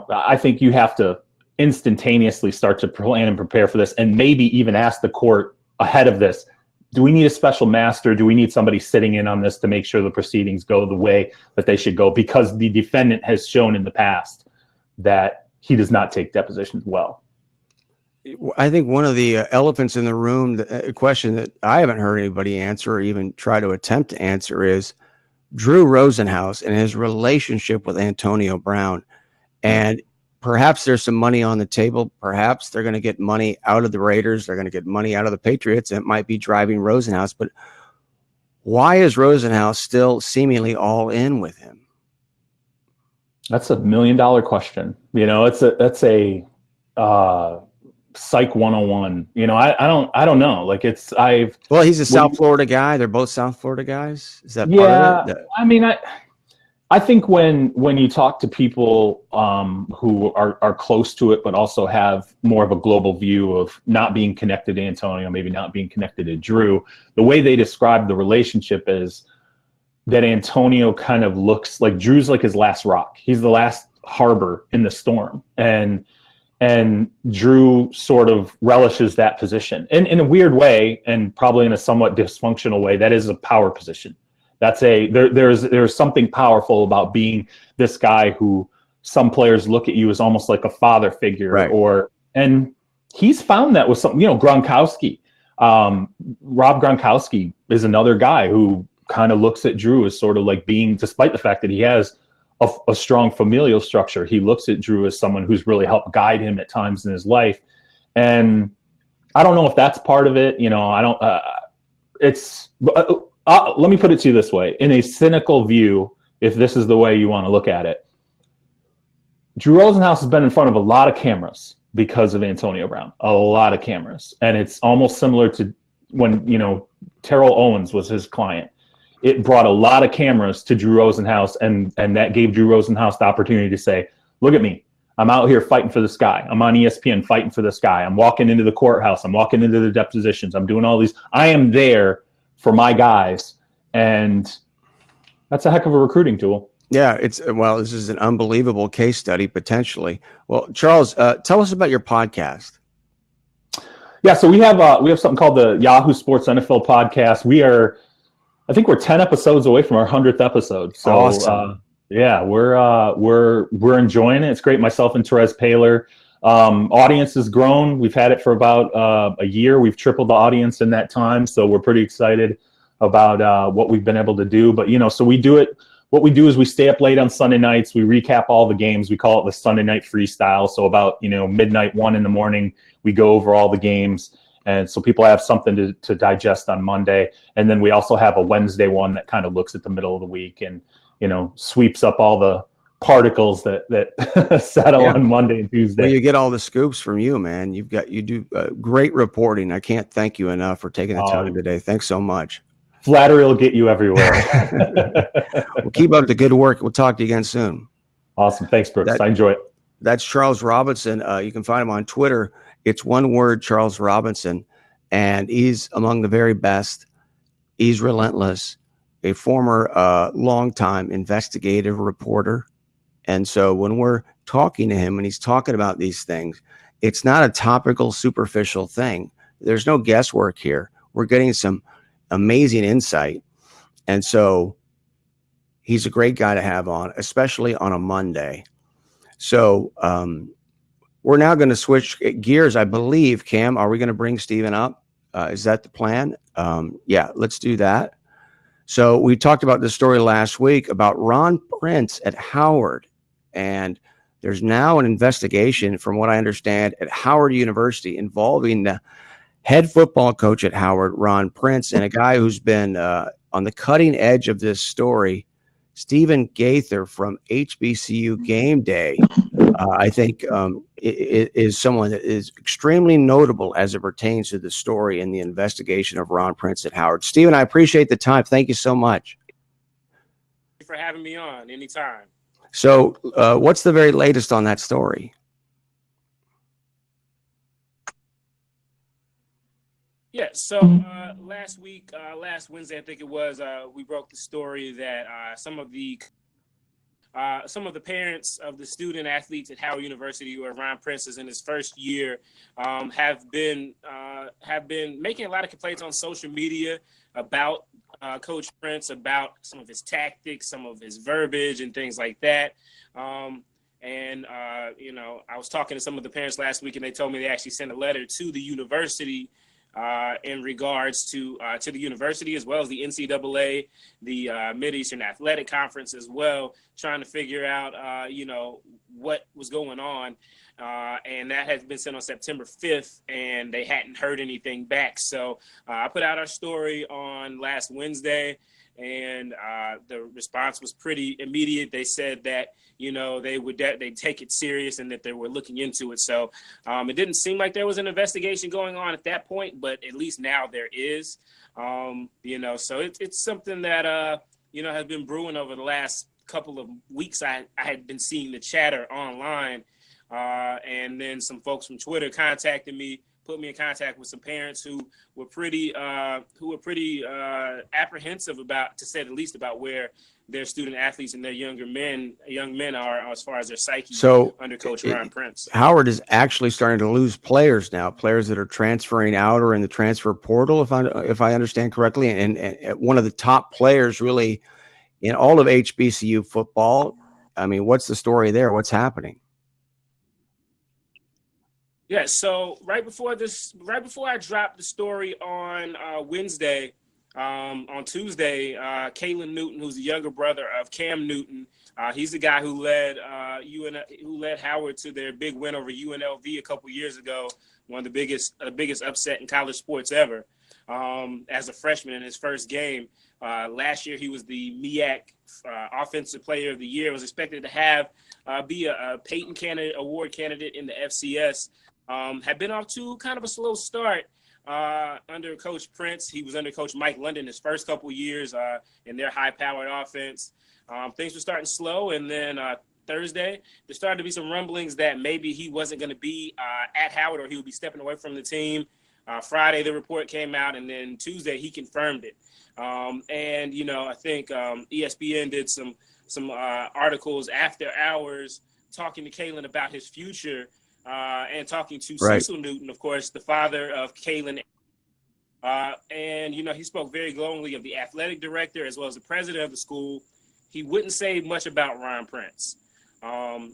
S2: I think you have to instantaneously start to plan and prepare for this and maybe even ask the court ahead of this, do we need a special master? Do we need somebody sitting in on this to make sure the proceedings go the way that they should go? Because the defendant has shown in the past that he does not take depositions well.
S1: I think one of the elephants in the room, a question that I haven't heard anybody answer or even try to attempt to answer is Drew Rosenhaus and his relationship with Antonio Brown. And perhaps there's some money on the table. Perhaps they're going to get money out of the Raiders. They're going to get money out of the Patriots. And it might be driving Rosenhaus. But Why is Rosenhaus still seemingly all in with him?
S2: That's $1 million question. That's a psych 101. I don't know. Like
S1: well, he's a South Florida guy. They're both South Florida guys. Is that part of it?
S2: I mean, I think when you talk to people who are close to it, but also have more of a global view of not being connected to Antonio, maybe not being connected to Drew, the way they describe the relationship is that Antonio kind of looks like Drew's like his last rock. He's the last harbor in the storm. And Drew sort of relishes that position. And in a weird way, and probably in a somewhat dysfunctional way, that is a power position. There's something powerful about being this guy who some players look at you as almost like a father figure,
S1: right.
S2: And he's found that with some, Gronkowski. Rob Gronkowski is another guy who kind of looks at Drew as sort of like being, despite the fact that he has a strong familial structure, he looks at Drew as someone who's really helped guide him at times in his life. And I don't know if that's part of it. Let me put it to you this way. In a cynical view, if this is the way you want to look at it, Drew Rosenhaus has been in front of a lot of cameras because of Antonio Brown, a lot of cameras. And it's almost similar to when, Terrell Owens was his client. It brought a lot of cameras to Drew Rosenhaus, and that gave Drew Rosenhaus the opportunity to say, look at me. I'm out here fighting for this guy. I'm on ESPN fighting for this guy. I'm walking into the courthouse. I'm walking into the depositions. I'm doing all these. I am there for my guys. And that's a heck of a recruiting tool.
S1: Yeah, this is an unbelievable case study, potentially. Well, Charles, tell us about your podcast.
S2: Yeah, so we have something called the Yahoo Sports NFL podcast. I think we're 10 episodes away from our 100th episode. So
S1: awesome.
S2: We're enjoying it. It's great. Myself and Therese Paylor. Audience has grown. We've had it for about a year. We've tripled the audience in that time. So we're pretty excited about what we've been able to do. But, so we do it. What we do is we stay up late on Sunday nights. We recap all the games. We call it the Sunday night freestyle. So about, midnight, 1 a.m, we go over all the games. And so people have something to digest on Monday. And then we also have a Wednesday one that kind of looks at the middle of the week and, sweeps up all the particles that settle on Monday and Tuesday.
S1: Well, you get all the scoops from you, man. You do great reporting. I can't thank you enough for taking the time today. Thanks so much.
S2: Flattery will get you everywhere.
S1: Well, keep up the good work. We'll talk to you again soon.
S2: Awesome. Thanks, Brooks. I enjoy it.
S1: That's Charles Robinson. You can find him on Twitter. It's one word, Charles Robinson, and he's among the very best. He's relentless, a former longtime investigative reporter. And so when we're talking to him and he's talking about these things, it's not a topical, superficial thing. There's no guesswork here. We're getting some amazing insight. And so he's a great guy to have on, especially on a Monday. So we're now going to switch gears, I believe. Cam, are we going to bring Stephen up? Is that the plan? Yeah, let's do that. So we talked about this story last week about Ron Prince at Howard. And there's now an investigation, from what I understand, at Howard University involving the head football coach at Howard, Ron Prince, and a guy who's been on the cutting edge of this story, Stephen Gaither from HBCU Game Day. I think is someone that is extremely notable as it pertains to the story and the investigation of Ron Prince at Howard. Stephen, I appreciate the time. Thank you so much.
S3: Thank you for having me on anytime.
S1: So what's the very latest on that story?
S3: Yeah, so last Wednesday, I think it was, we broke the story that some of the parents of the student athletes at Howard University, where Ron Prince is in his first year, have been making a lot of complaints on social media about Coach Prince, about some of his tactics, some of his verbiage, and things like that. I was talking to some of the parents last week, and they told me they actually sent a letter to the university in regards to the university, as well as the NCAA, the Mid-Eastern Athletic Conference as well, trying to figure out, what was going on. And that has been sent on September 5th, and they hadn't heard anything back. So I put out our story on last Wednesday, and the response was pretty immediate. They said that, they'd take it serious and that they were looking into it. So it didn't seem like there was an investigation going on at that point, but at least now there is. So it's something that, has been brewing over the last couple of weeks. I had been seeing the chatter online, and then some folks from Twitter contacted me, put me in contact with some parents who were pretty apprehensive about, to say the least, about where their student athletes and their young men are as far as their psyche under Coach Ryan Prince.
S1: Howard is actually starting to lose players now, players that are transferring out or in the transfer portal, if I understand correctly, and one of the top players really in all of HBCU football. I mean, what's the story there? What's happening?
S3: Yeah, so right before I dropped the story on Wednesday, on Tuesday, Kalen Newton, who's the younger brother of Cam Newton, he's the guy who led Howard to their big win over UNLV a couple years ago, one of the biggest upset in college sports ever. As a freshman in his first game, last year he was the MEAC Offensive Player of the Year. Was expected to be a Peyton Award candidate in the FCS. Had been off to kind of a slow start under Coach Prince. He was under Coach Mike London his first couple years in their high-powered offense. Things were starting slow, and then Thursday, there started to be some rumblings that maybe he wasn't going to be at Howard, or he would be stepping away from the team. Friday, the report came out, and then Tuesday, he confirmed it. I think ESPN did some articles after hours talking to Kalen about his future. And talking to Cecil Newton, of course, the father of Kalen. He spoke very glowingly of the athletic director as well as the president of the school. He wouldn't say much about Ryan Prince. Talking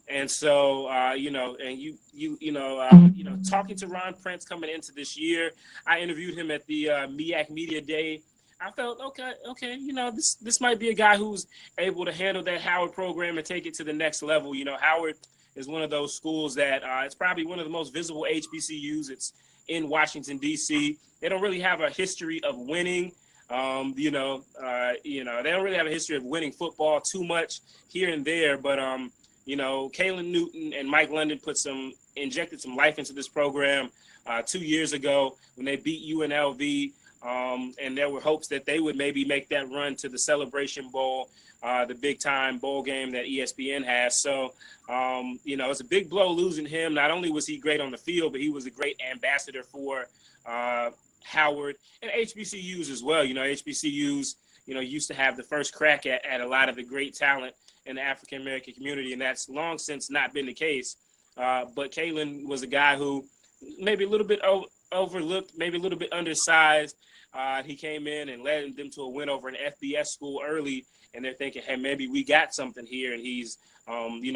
S3: to Ryan Prince coming into this year, I interviewed him at the MEAC Media Day. I felt, okay, this might be a guy who's able to handle that Howard program and take it to the next level. Howard is one of those schools that it's probably one of the most visible HBCUs. It's in Washington, D.C. They don't really have a history of winning. They don't really have a history of winning football too much here and there. But, Kalen Newton and Mike London injected some life into this program 2 years ago when they beat UNLV. And there were hopes that they would maybe make that run to the Celebration Bowl, the big-time bowl game that ESPN has. So, it's a big blow losing him. Not only was he great on the field, but he was a great ambassador for Howard and HBCUs as well. HBCUs, used to have the first crack at a lot of the great talent in the African-American community, and that's long since not been the case. But Kalen was a guy who maybe a little bit overlooked, maybe a little bit undersized. He came in and led them to a win over an FBS school early, and they're thinking, hey, maybe we got something here. And he's, he's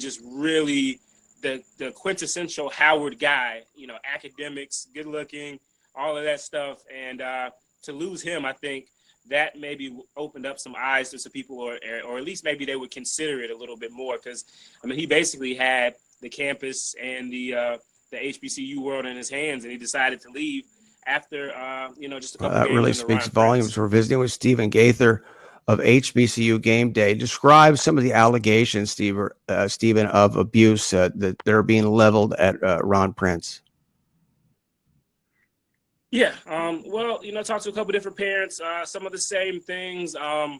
S3: just really the quintessential Howard guy, academics, good looking, all of that stuff. And to lose him, I think that maybe opened up some eyes to some people, or at least maybe they would consider it a little bit more. Because, he basically had the campus and the HBCU world in his hands, and he decided to leave after, just a couple games.
S1: That really speaks volumes. We're visiting with Stephen Gaither of HBCU Game Day. Describe some of the allegations, Stephen, of abuse that are being leveled at Ron Prince.
S3: Yeah. Talked to a couple different parents, some of the same things, so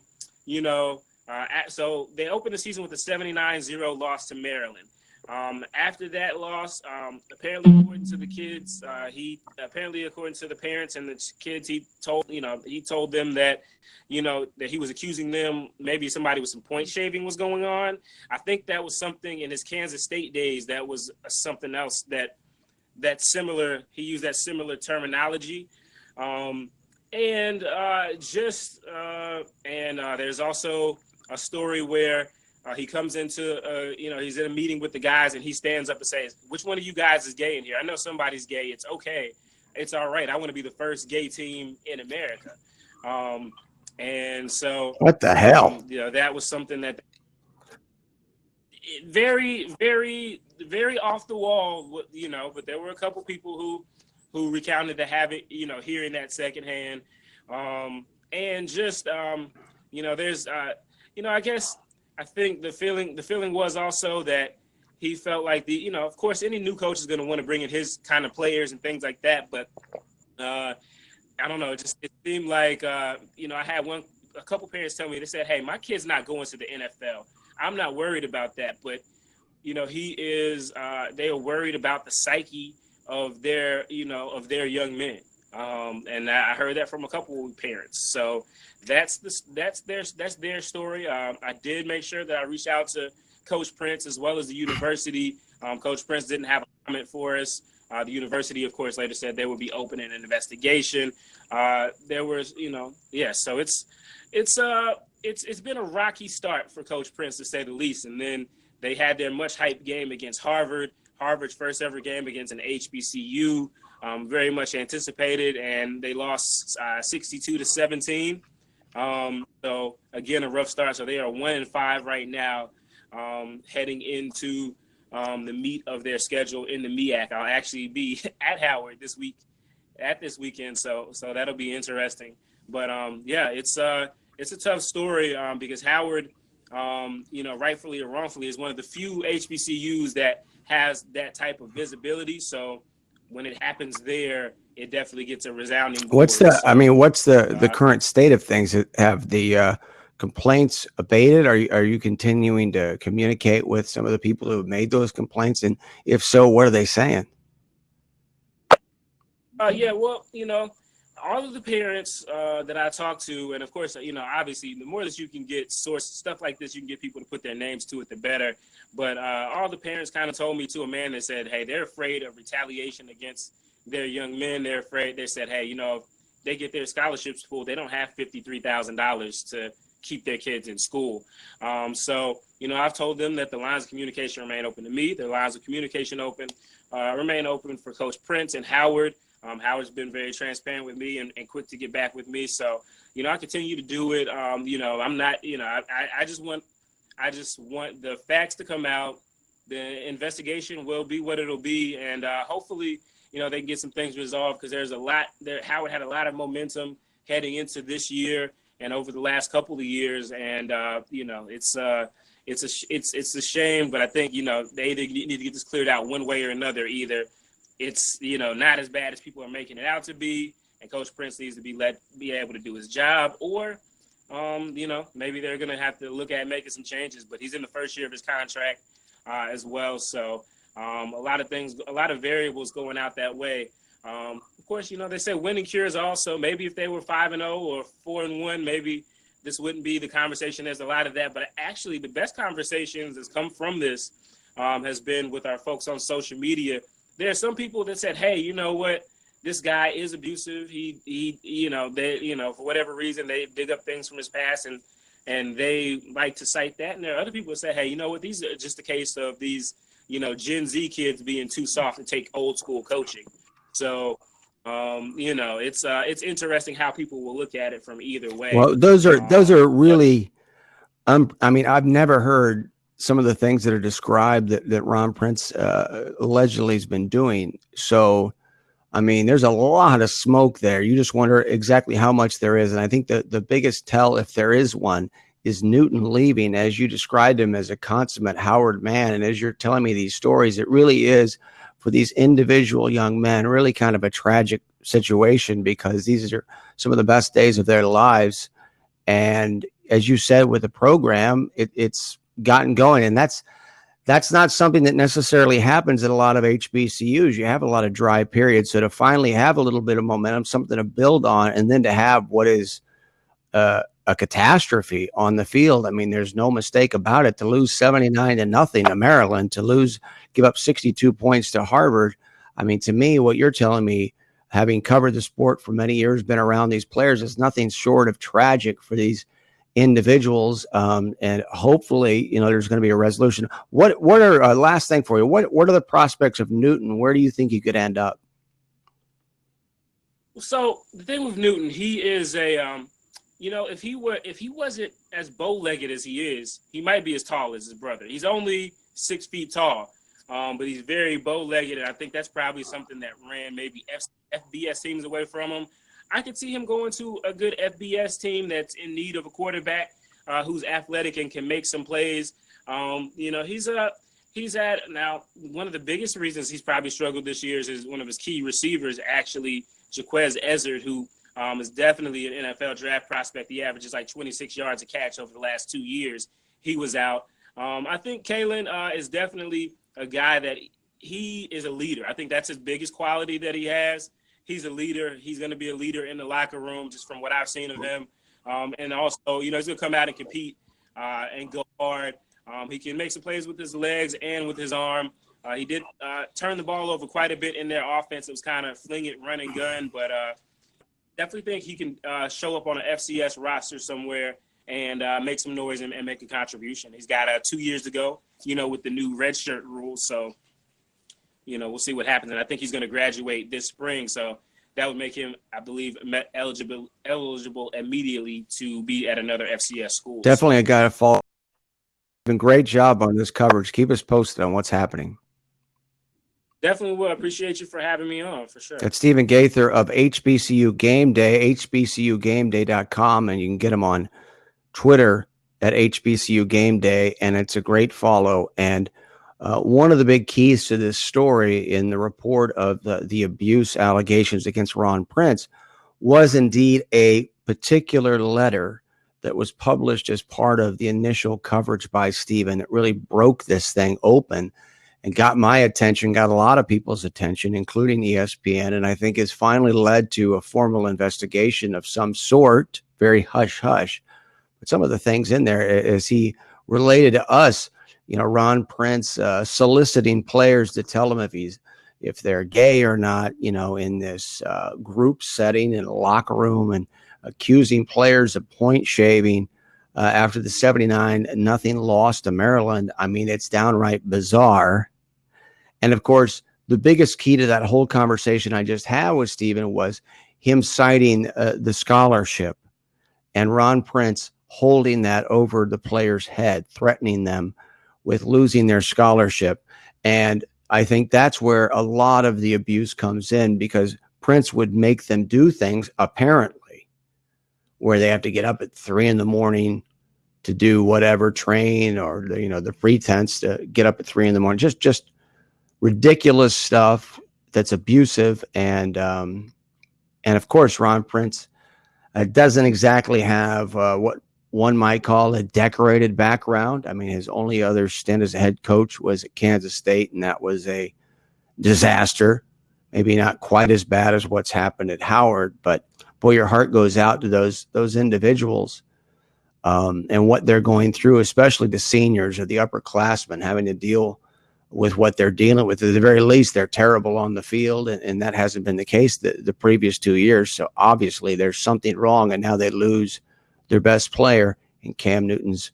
S3: they opened the season with a 79-0 loss to Maryland. After that loss, apparently according to the kids, according to the parents and the kids, he told them that, that he was accusing them, maybe somebody with some point shaving was going on. I think that was something in his Kansas State days. That was something else that's similar. He used that similar terminology. There's also a story where He comes into, he's in a meeting with the guys, and he stands up and says, "Which one of you guys is gay in here? I know somebody's gay. It's okay. It's all right. I want to be the first gay team in America." And so,
S1: what the hell?
S3: that was something that very, very, very off the wall, but there were a couple people who recounted to have it, hearing that secondhand. And just, there's, I think the feeling was also that he felt like of course, any new coach is going to want to bring in his kind of players and things like that. But I don't know. It seemed like, I had a couple parents tell me, they said, "Hey, my kid's not going to the NFL. I'm not worried about that." But, he is, they are worried about the psyche of their young men. And I heard that from a couple of parents. So that's their story. I did make sure that I reached out to Coach Prince as well as the university. Coach Prince didn't have a comment for us. The university, of course, later said they would be opening an investigation. There was, so it's been a rocky start for Coach Prince, to say the least. And then they had their much hyped game against Harvard's first ever game against an HBCU, very much anticipated, and they lost 62-17. So again, a rough start. So they are 1-5 right now, heading into the meat of their schedule in the MEAC. I'll actually be at Howard this weekend, so that'll be interesting. But it's a tough story because Howard, rightfully or wrongfully, is one of the few HBCUs that has that type of visibility. So when it happens there, it definitely gets a resounding.
S1: What's the current state of things? Have the complaints abated? Are you continuing to communicate with some of the people who have made those complaints? And if so, what are they saying?
S3: All of the parents that I talked to, and of course, obviously, the more that you can get stuff like this, you can get people to put their names to it, the better. But all the parents kind of told me to a man that said, hey, they're afraid of retaliation against their young men. They're afraid. They said, hey, if they get their scholarships pulled, they don't have $53,000 to keep their kids in school. So I've told them that the lines of communication remain open to me. The lines of communication remain open for Coach Prince and Howard. Howard's been very transparent with me and quick to get back with me. So, I continue to do it. I'm not, I just want the facts to come out. The investigation will be what it'll be. And hopefully, they can get some things resolved, because there's a lot there. Howard had a lot of momentum heading into this year and over the last couple of years. And, it's a shame, but I think, they either need to get this cleared out one way or another. Either it's, not as bad as people are making it out to be, and Coach Prince needs to be able to do his job, or, maybe they're going to have to look at making some changes. But he's in the first year of his contract as well. So a lot of variables going out that way. Of course, they say winning cures all. So maybe if they were 5-0 or 4-1, maybe this wouldn't be the conversation. There's a lot of that. But actually, the best conversations that's come from this has been with our folks on social media. There are some people that said, hey, you know what? This guy is abusive. He for whatever reason, they dig up things from his past and they like to cite that. And there are other people that say, hey, you know what? These are just a case of these, Gen Z kids being too soft to take old school coaching. So, it's interesting how people will look at it from either way.
S1: Well, those are really, I've never heard some of the things that are described that Ron Prince allegedly has been doing. So, there's a lot of smoke there. You just wonder exactly how much there is. And I think the biggest tell, if there is one, is Newton leaving, as you described him as a consummate Howard man. And as you're telling me these stories, it really is, for these individual young men, really kind of a tragic situation, because these are some of the best days of their lives. And as you said, with the program, it's gotten going. And that's not something that necessarily happens at a lot of HBCUs. You have a lot of dry periods. So to finally have a little bit of momentum, something to build on, and then to have what is a catastrophe on the field. There's no mistake about it. To lose 79-0 to Maryland, to give up 62 points to Harvard. To me, what you're telling me, having covered the sport for many years, been around these players, is nothing short of tragic for these individuals, and hopefully, there's going to be a resolution. What are last thing for you? What are the prospects of Newton? Where do you think he could end up?
S3: So the thing with Newton, he is a, if he wasn't as bow-legged as he is, he might be as tall as his brother. He's only 6 feet tall, but he's very bow-legged, and I think that's probably something that ran maybe FBS teams away from him. I could see him going to a good FBS team that's in need of a quarterback who's athletic and can make some plays. He's had now one of the biggest reasons he's probably struggled this year is one of his key receivers, actually Jaquez Ezzard, who is definitely an NFL draft prospect. He averages like 26 yards a catch over the last 2 years. He was out. I think Kalen is definitely a guy that he is a leader. I think that's his biggest quality that he has. He's a leader. He's going to be a leader in the locker room, just from what I've seen of him. And also, he's going to come out and compete and go hard. He can make some plays with his legs and with his arm. He did turn the ball over quite a bit in their offense. It was kind of fling it, run and gun, but definitely think he can show up on an FCS roster somewhere and make some noise and make a contribution. He's got 2 years to go, with the new redshirt rules. So, we'll see what happens. And I think he's going to graduate this spring. So that would make him, I believe, eligible immediately to be at another FCS school.
S1: Definitely a guy to follow. Been great job on this coverage. Keep us posted on what's happening.
S3: Definitely will. Appreciate you for having me on, for sure.
S1: That's Stephen Gaither of HBCU Game Day, hbcugameday.com, and you can get him on Twitter at HBCU Game Day, and it's a great follow. And one of the big keys to this story in the report of the abuse allegations against Ron Prince was indeed a particular letter that was published as part of the initial coverage by Stephen. It really broke this thing open and got my attention, got a lot of people's attention, including ESPN, and I think has finally led to a formal investigation of some sort, very hush-hush. But some of the things in there is he related to us, Ron Prince soliciting players to tell him if they're gay or not, in this group setting in a locker room, and accusing players of point shaving after the 79-0 loss to Maryland. I mean, it's downright bizarre. And of course, the biggest key to that whole conversation I just had with Stephen was him citing the scholarship and Ron Prince holding that over the player's head, threatening them with losing their scholarship. And I think that's where a lot of the abuse comes in, because Prince would make them do things, apparently, where they have to get up at 3 a.m. to do whatever, train, or the pretense to get up at 3 a.m. Just ridiculous stuff that's abusive. And of course, Ron Prince doesn't exactly have what one might call a decorated background. I mean, his only other stint as a head coach was at Kansas State, and that was a disaster. Maybe not quite as bad as what's happened at Howard, but boy, your heart goes out to those individuals and what they're going through, especially the seniors or the upperclassmen having to deal with what they're dealing with. At the very least, they're terrible on the field, and that hasn't been the case the previous 2 years. So obviously there's something wrong, and now they lose their best player in Cam Newton's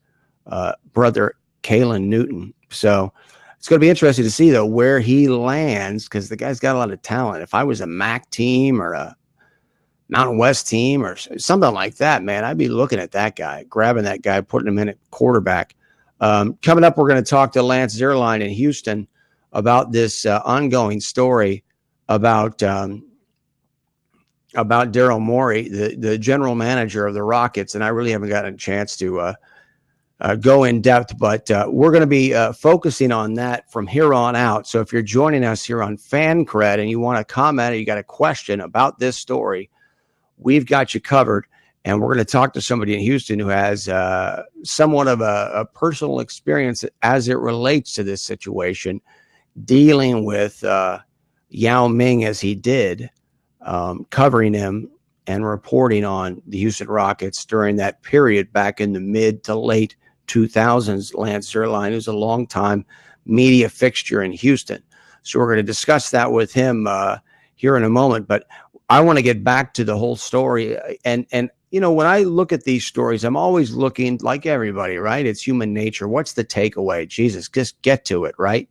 S1: brother, Kalen Newton. So it's going to be interesting to see, though, where he lands, because the guy's got a lot of talent. If I was a MAC team or a Mountain West team or something like that, man, I'd be looking at that guy, grabbing that guy, putting him in at quarterback. Coming up, we're going to talk to Lance Zierlein in Houston about this ongoing story about Daryl Morey, the general manager of the Rockets. And I really haven't gotten a chance to go in depth, but we're going to be focusing on that from here on out. So if you're joining us here on Fancred and you want to comment or you got a question about this story, we've got you covered. And we're going to talk to somebody in Houston who has somewhat of a personal experience as it relates to this situation, dealing with Yao Ming as he did, covering him and reporting on the Houston Rockets during that period back in the mid to late 2000s. Lance Zierlein, who's a longtime media fixture in Houston. So we're going to discuss that with him here in a moment. But I want to get back to the whole story. And you know, when I look at these stories, I'm always looking, like everybody, right? It's human nature. What's the takeaway? Jesus, just get to it, right?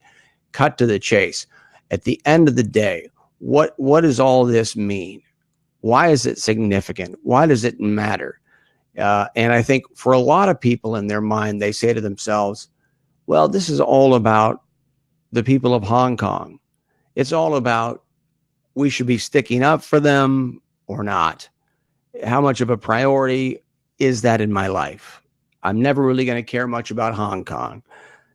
S1: Cut to the chase. At the end of the day, what does all this mean? Why is it significant? Why does it matter? And I think for a lot of people in their mind, they say to themselves, well, this is all about the people of Hong Kong. It's all about we should be sticking up for them or not. How much of a priority is that in my life? I'm never really going to care much about Hong Kong.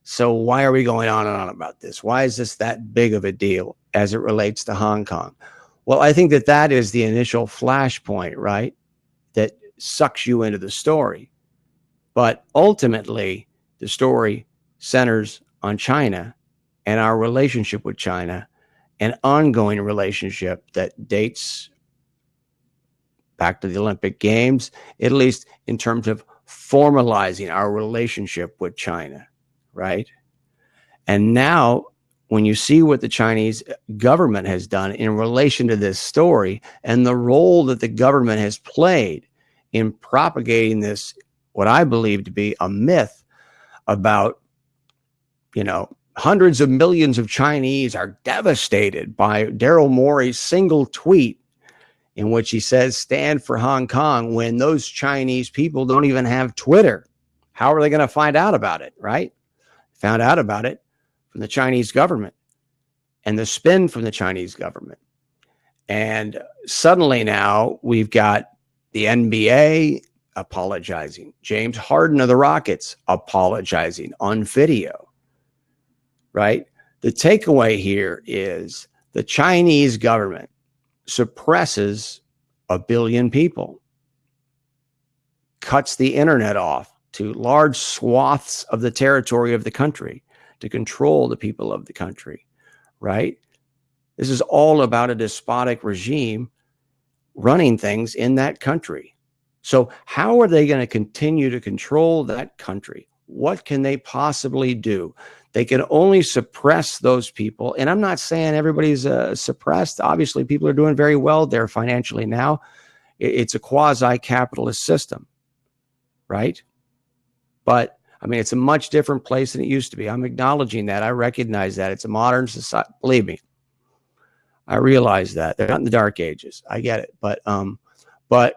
S1: So why are we going on and on about this? Why is this that big of a deal as it relates to Hong Kong? Well, I think that is the initial flashpoint, right? That sucks you into the story. But ultimately, the story centers on China and our relationship with China, an ongoing relationship that dates back to the Olympic Games, at least in terms of formalizing our relationship with China, right? And now, when you see what the Chinese government has done in relation to this story and the role that the government has played in propagating this, what I believe to be a myth about, you know, hundreds of millions of Chinese are devastated by Daryl Morey's single tweet in which he says, stand for Hong Kong, when those Chinese people don't even have Twitter. How are they going to find out about it, right? Found out about it from the Chinese government and the spin from the Chinese government. And suddenly now we've got the NBA apologizing, James Harden of the Rockets apologizing on video, right? The takeaway here is the Chinese government suppresses 1 billion people, cuts the internet off to large swaths of the territory of the country to control the people of the country, right? This is all about a despotic regime running things in that country. So how are they going to continue to control that country? What can they possibly do? They can only suppress those people. And I'm not saying everybody's suppressed. Obviously, people are doing very well there financially now. It's a quasi-capitalist system, right? But I mean, it's a much different place than it used to be. I'm acknowledging that. I recognize that. It's a modern society. Believe me, I realize that. They're not in the dark ages. I get it. But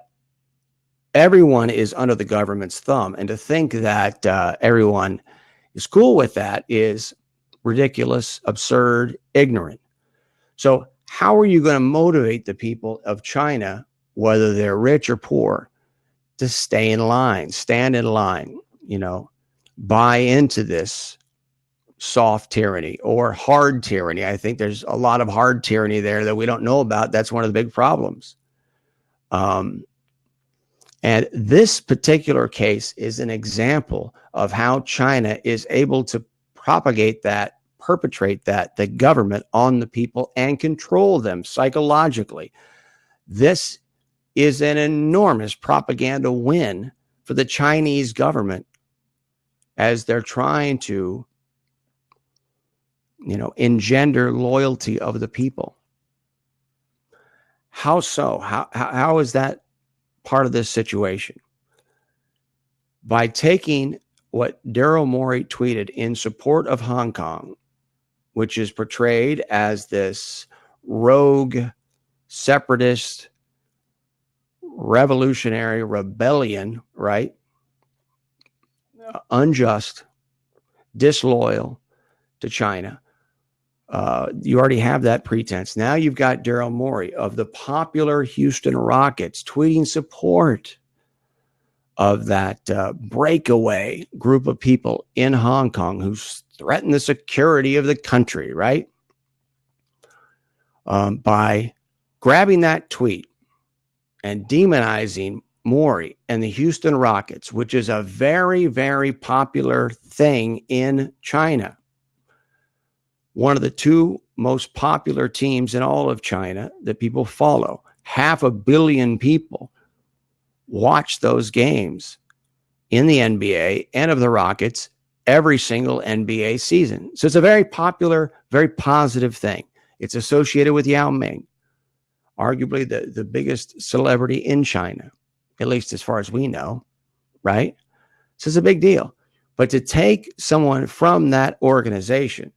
S1: everyone is under the government's thumb. And to think that everyone is cool with that is ridiculous, absurd, ignorant. So how are you going to motivate the people of China, whether they're rich or poor, to stay in line, stand in line, you know, buy into this soft tyranny or hard tyranny? I think there's a lot of hard tyranny there that we don't know about. That's one of the big problems. And this particular case is an example of how China is able to propagate that, perpetrate that, the government on the people and control them psychologically. This is an enormous propaganda win for the Chinese government as they're trying to, you know, engender loyalty of the people. How so? How is that part of this situation? By taking what Daryl Morey tweeted in support of Hong Kong, which is portrayed as this rogue, separatist, revolutionary rebellion, right? Unjust, disloyal to China. You already have that pretense. Now you've got Daryl Morey of the popular Houston Rockets tweeting support of that breakaway group of people in Hong Kong who threaten the security of the country, right? By grabbing that tweet and demonizing Morey and the Houston Rockets, which is a very, very popular thing in China. One of the two most popular teams in all of China that people follow. 500 million people watch those games in the NBA and of the Rockets every single NBA season. So it's a very popular, very positive thing. It's associated with Yao Ming. arguably the biggest celebrity in China, at least as far as we know, right? So it's a big deal. But to take someone from that organization,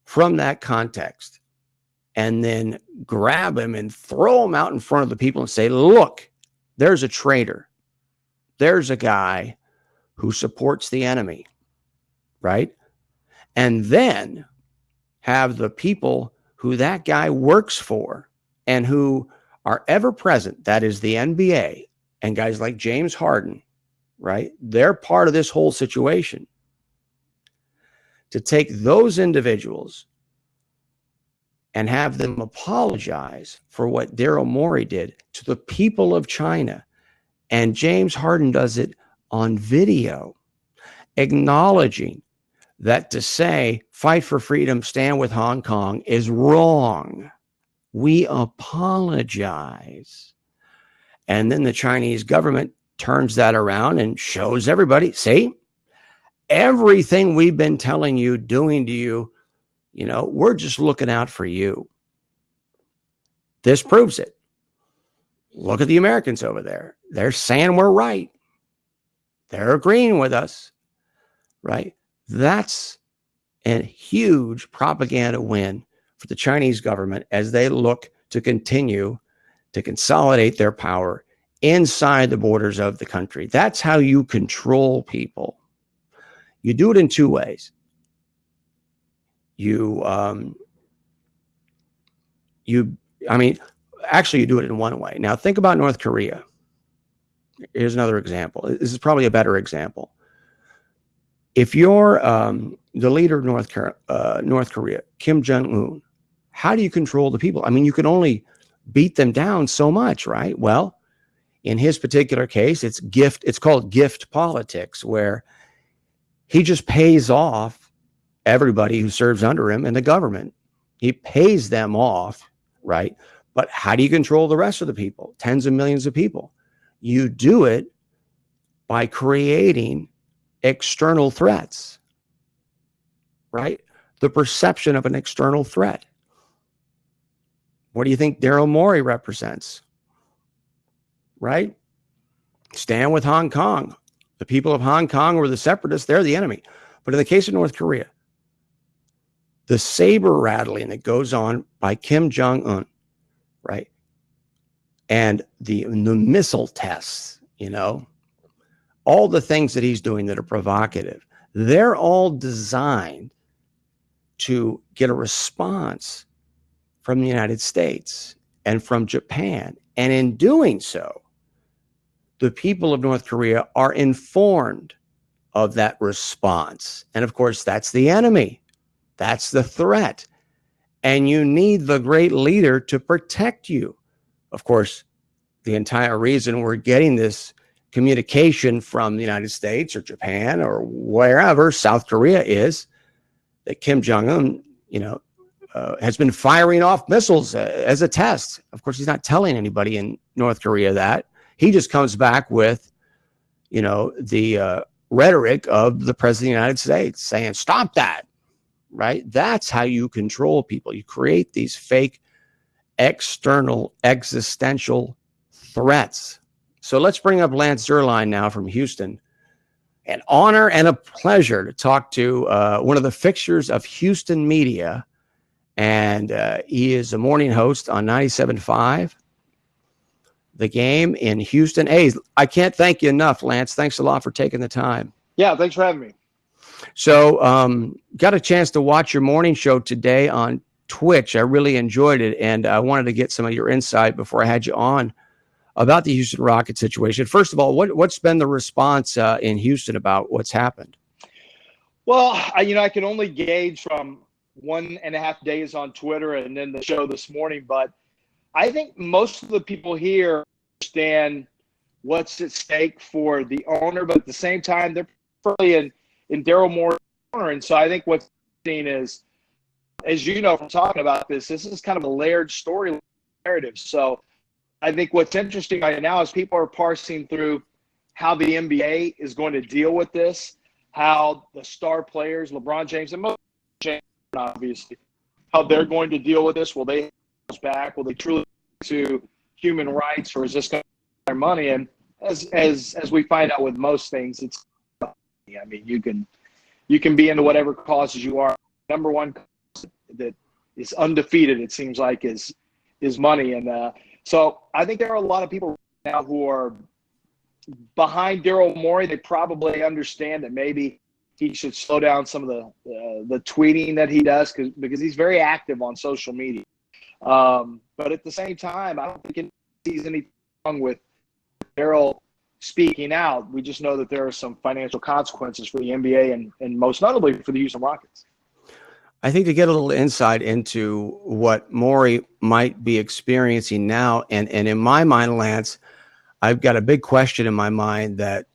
S1: from that context, and then grab him and throw him out in front of the people and say, look, there's a traitor. There's a guy who supports the enemy, right? And then have the people who that guy works for and who are ever present, that is the NBA and guys like James Harden, right? They're part of this whole situation. To take those individuals and have them apologize for what Daryl Morey did to the people of China. And James Harden does it on video, acknowledging that to say fight for freedom, stand with Hong Kong is wrong. We apologize. And then the Chinese government turns that around and shows everybody, see, everything we've been telling you, doing to you, you know, we're just looking out for you. This proves it. Look at the Americans over there. They're saying we're right. They're agreeing with us, right? That's a huge propaganda win for the Chinese government as they look to continue to consolidate their power inside the borders of the country. That's how you control people. You do it in two ways. You do it in one way. Now think about North Korea. Here's another example. This is probably a better example. If you're the leader of North Korea, Kim Jong-un, how do you control the people? I mean, you can only beat them down so much, right? Well, in his particular case, it's called gift politics, where he just pays off everybody who serves under him in the government. He pays them off, right? But how do you control the rest of the people? Tens of millions of people. You do it by creating external threats, right? The perception of an external threat. What do you think Daryl Morey represents? Right? Stand with Hong Kong. The people of Hong Kong were the separatists. They're the enemy. But in the case of North Korea, the saber rattling that goes on by Kim Jong-un, right? And the missile tests, you know, all the things that he's doing that are provocative, they're all designed to get a response from the United States and from Japan. And in doing so, the people of North Korea are informed of that response. And of course, that's the enemy. That's the threat. And you need the great leader to protect you. Of course, the entire reason we're getting this communication from the United States or Japan or wherever South Korea is that Kim Jong-un, you know, has been firing off missiles as a test. Of course, he's not telling anybody in North Korea that. He just comes back with, you know, the rhetoric of the president of the United States saying, stop that, right? That's how you control people. You create these fake external existential threats. So let's bring up Lance Zierlein now from Houston. An honor and a pleasure to talk to one of the fixtures of Houston media. And he is a morning host on 97.5, The Game in Houston. Hey, I can't thank you enough, Lance. Thanks a lot for taking the time.
S4: Yeah, thanks for having me.
S1: So got a chance to watch your morning show today on Twitch. I really enjoyed it, and I wanted to get some of your insight before I had you on about the Houston Rockets situation. First of all, what's been the response in Houston about what's happened?
S4: Well, I can only gauge from 1.5 days on Twitter and then the show this morning, but I think most of the people here understand what's at stake for the owner, but at the same time, they're probably in Daryl Morey's corner. And so I think what's seen is, as you know from talking about this is kind of a layered story narrative. So I think what's interesting right now is people are parsing through how the NBA is going to deal with this, how the star players, LeBron James and most James, obviously, how they're going to deal with this. Will they bounce back? Will they truly to human rights, or is this going to be their money? And as we find out with most things, it's, I mean, you can be into whatever causes you are. Number one cause that is undefeated, it seems like, is money. And so I think there are a lot of people now who are behind Daryl Morey. They probably understand that maybe he should slow down some of the tweeting that he does because he's very active on social media. But at the same time, I don't think he's anything wrong with Daryl speaking out. We just know that there are some financial consequences for the NBA and most notably for the Houston Rockets.
S1: I think to get a little insight into what Morey might be experiencing now, and in my mind, Lance, I've got a big question in my mind that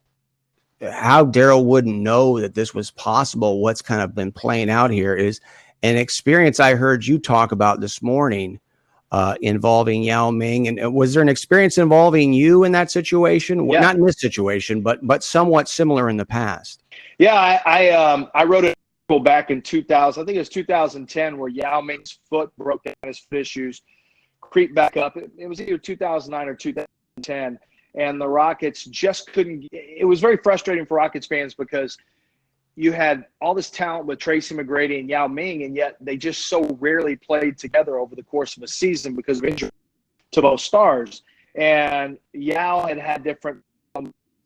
S1: how Daryl wouldn't know that this was possible. What's kind of been playing out here is an experience I heard you talk about this morning involving Yao Ming. And was there an experience involving you in that situation?
S4: Yeah.
S1: Not in this situation, but somewhat similar in the past.
S4: Yeah, I wrote an article back in 2000. I think it was 2010, where Yao Ming's foot broke down, his foot issues creeped back up. It was either 2009 or 2010. And the Rockets just couldn't. It was very frustrating for Rockets fans because you had all this talent with Tracy McGrady and Yao Ming, and yet they just so rarely played together over the course of a season because of injury to both stars. And Yao had different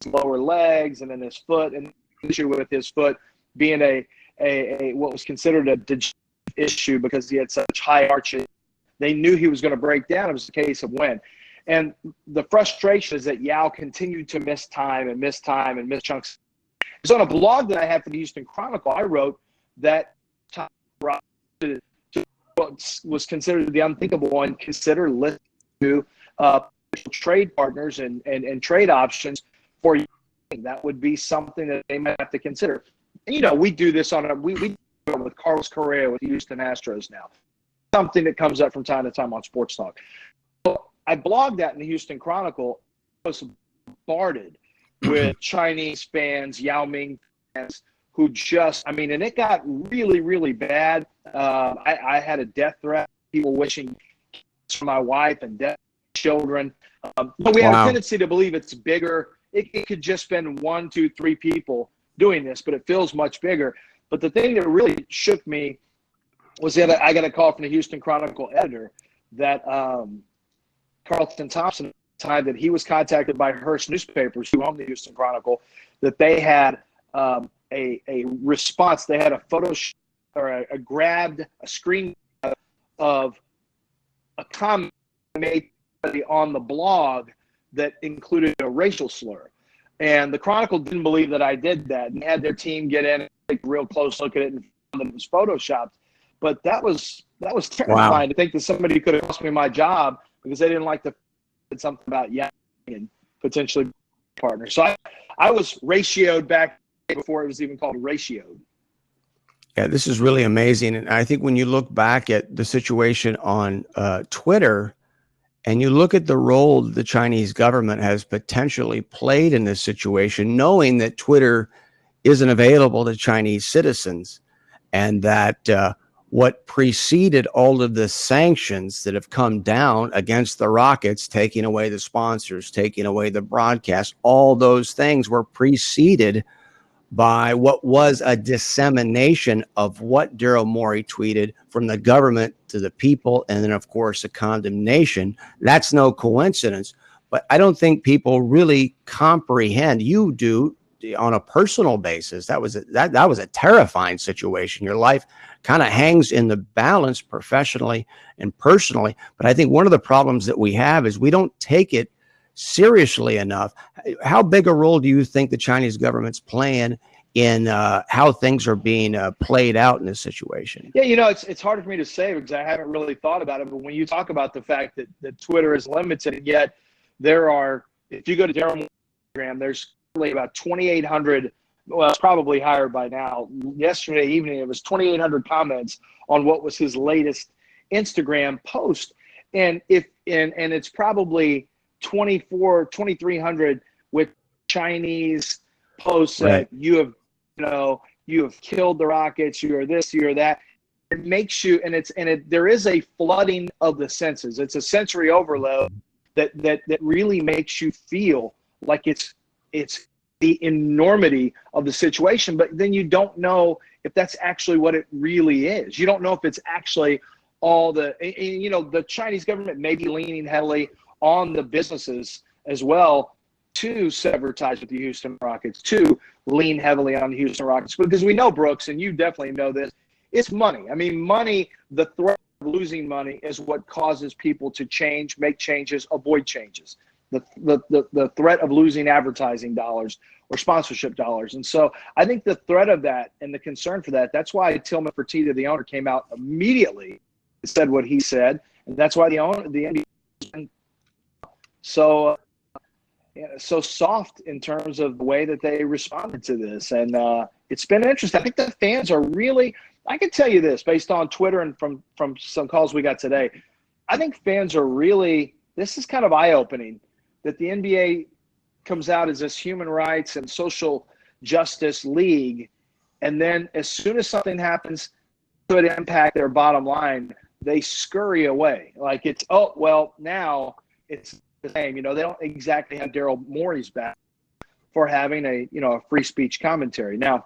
S4: lower legs and then his foot, and the issue with his foot being a what was considered a degenerative issue because he had such high arches. They knew he was going to break down. It was a case of when. And the frustration is that Yao continued to miss time and miss chunks. So on a blog that I had for the Houston Chronicle, I wrote that time was considered the unthinkable and consider listening to trade partners and trade options for you. That would be something that they might have to consider. And, you know, we do this we do it with Carlos Correa with the Houston Astros now. Something that comes up from time to time on Sports Talk. I blogged that in the Houston Chronicle. I was bombarded with Chinese fans, Yao Ming fans, who just, I mean, and it got really, really bad. I had a death threat, people wishing for my wife and death children. But we have a tendency to believe it's bigger. It could just been 1, 2, 3 people doing this, but it feels much bigger. But the thing that really shook me was that I got a call from the Houston Chronicle editor that Carlton Thompson, at the time that he was contacted by Hearst Newspapers, who owned the Houston Chronicle, that they had a response. They had a photo or a screen of a comment made on the blog that included a racial slur. And the Chronicle didn't believe that I did that and had their team get in and take a real close look at it and found that it was photoshopped. But that was terrifying to think that somebody could have cost me my job because they didn't like the something about Yao and potentially partners. So I was ratioed back before it was even called ratioed.
S1: Yeah, this is really amazing. And I think when you look back at the situation on Twitter and you look at the role the Chinese government has potentially played in this situation, knowing that Twitter isn't available to Chinese citizens and that what preceded all of the sanctions that have come down against the Rockets, taking away the sponsors, taking away the broadcast, all those things were preceded by what was a dissemination of what Daryl Morey tweeted from the government to the people, and then, of course, a condemnation. That's no coincidence. But I don't think people really comprehend. You do on a personal basis. That was a terrifying situation. Your life kind of hangs in the balance professionally and personally. But I think one of the problems that we have is we don't take it seriously enough. How big a role do you think the Chinese government's playing in how things are being played out in this situation?
S4: Yeah, you know, it's harder for me to say because I haven't really thought about it. But when you talk about the fact that Twitter is limited, and yet there are, if you go to Daryl Instagram, there's about 2,800. Well, it's probably higher by now. Yesterday evening, it was 2,800 comments on what was his latest Instagram post, and it's probably 2,300 with Chinese posts
S1: right.
S4: that you have killed the Rockets, you are this, you are that. it makes you, there is a flooding of the senses. It's a sensory overload that really makes you feel like it's the enormity of the situation, but then you don't know if that's actually what it really is. You don't know if it's actually all the Chinese government may be leaning heavily on the businesses as well to sever ties with the Houston Rockets, to lean heavily on the Houston Rockets, because we know, Brooks, and you definitely know this, it's money. I mean, money, the threat of losing money is what causes people to change, make changes, avoid changes. The threat of losing advertising dollars or sponsorship dollars. And so I think the threat of that and the concern for that, that's why Tillman Fertitta, the owner, came out immediately and said what he said. And that's why the NBA is so soft in terms of the way that they responded to this. And it's been interesting. I think the fans are really, I can tell you this based on Twitter and from some calls we got today, I think fans are really, this is kind of eye-opening that the NBA comes out as this human rights and social justice league, and then as soon as something happens that could impact their bottom line, they scurry away. Like it's, oh, well, now it's the same. They don't exactly have Daryl Morey's back for having a free speech commentary. Now,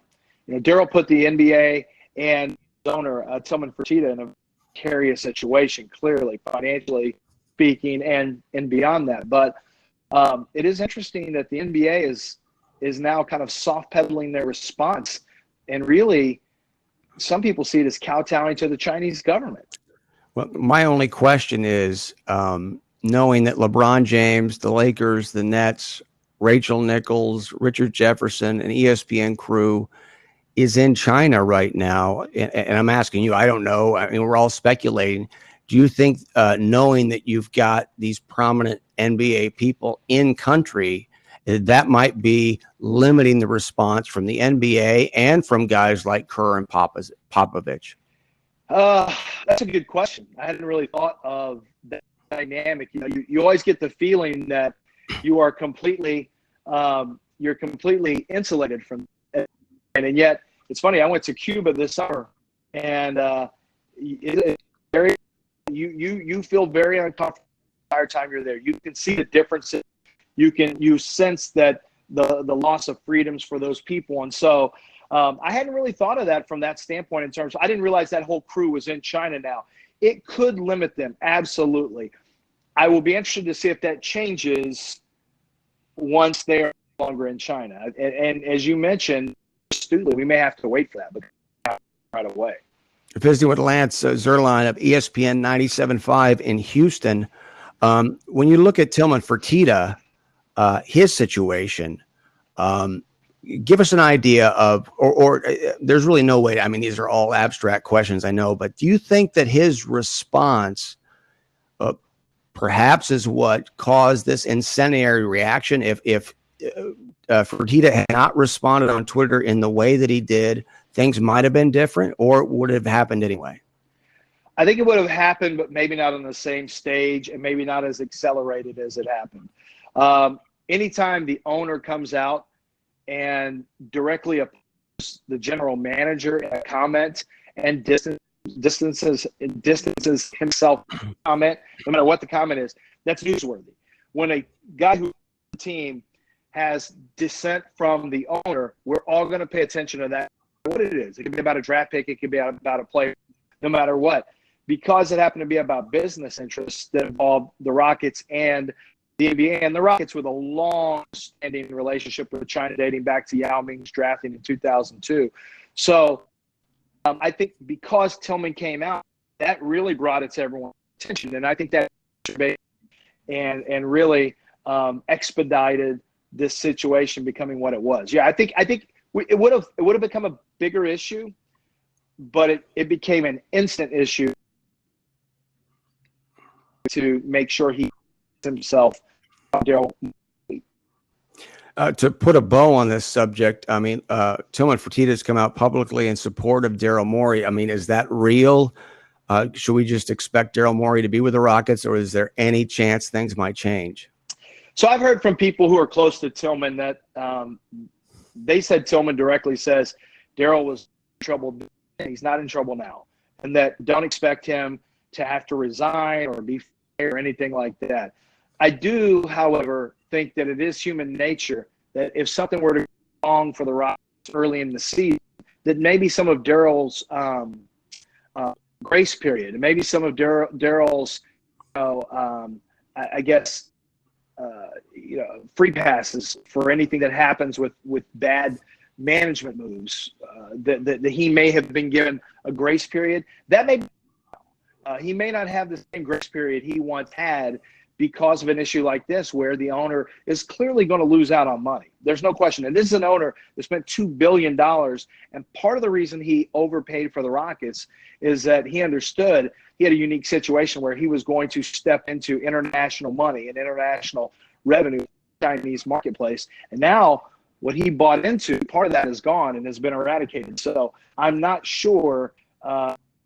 S4: Daryl put the NBA and his owner, Tillman Fertitta, in a precarious situation, clearly, financially speaking, and beyond that. But it is interesting that the NBA is now kind of soft pedaling their response, and really, some people see it as kowtowing to the Chinese government.
S1: Well, my only question is, knowing that LeBron James, the Lakers, the Nets, Rachel Nichols, Richard Jefferson, and ESPN crew is in China right now, and I'm asking you, I don't know. I mean, we're all speculating. Do you think, knowing that you've got these prominent NBA people in country, that might be limiting the response from the NBA and from guys like Kerr and Popovich?
S4: That's a good question. I hadn't really thought of that dynamic. You always get the feeling that you are completely insulated from it. And yet, it's funny. I went to Cuba this summer, and it's very. You feel very uncomfortable the entire time you're there. You can see the differences. You sense that the loss of freedoms for those people. And so I hadn't really thought of that from that standpoint in terms of, I didn't realize that whole crew was in China now. It could limit them, absolutely. I will be interested to see if that changes once they are no longer in China. And as you mentioned, astutely, we may have to wait for that, but not right away.
S1: Visiting with Lance Zierlein of ESPN 97.5 in Houston. When you look at Tillman Fertitta, his situation, give us an idea of, or there's really no way. I mean, these are all abstract questions, I know, but do you think that his response perhaps is what caused this incendiary reaction? If Fertitta had not responded on Twitter in the way that he did, things might have been different, or would it have happened anyway?
S4: I think it would have happened, but maybe not on the same stage and maybe not as accelerated as it happened. Anytime the owner comes out and directly opposes the general manager in a comment and distances himself from the comment, no matter what the comment is, that's newsworthy. When a guy who's on the team has dissent from the owner, we're all going to pay attention to that. What it is. It could be about a draft pick. It could be about a player, no matter what. Because it happened to be about business interests that involved the Rockets and the NBA, and the Rockets with a long-standing relationship with China dating back to Yao Ming's drafting in 2002. So I think because Tillman came out, that really brought it to everyone's attention, and I think that and really expedited this situation becoming what it was. Yeah, I think it would have become a bigger issue, but it became an instant issue to make sure he himself.
S1: To put a bow on this subject, I mean, Tillman Fertitta has come out publicly in support of Daryl Morey. I mean, is that real? Should we just expect Daryl Morey to be with the Rockets, or is there any chance things might change?
S4: So I've heard from people who are close to Tillman that they said Tillman directly says Daryl was in trouble. He's not in trouble now. and that don't expect him to have to resign or be fired or anything like that. I do, however, think that it is human nature that if something were to go wrong for the Rockets early in the season, that maybe some of Daryl's grace period, and maybe some of Daryl's, free passes for anything that happens with bad management moves, that he may have been given a grace period. That may he may not have the same grace period he once had because of an issue like this, where the owner is clearly going to lose out on money. There's no question. And this is an owner that spent $2 billion. And part of the reason he overpaid for the Rockets is that he understood he had a unique situation where he was going to step into international money and international revenue in the Chinese marketplace. And now what he bought into, part of that is gone and has been eradicated. So I'm not sure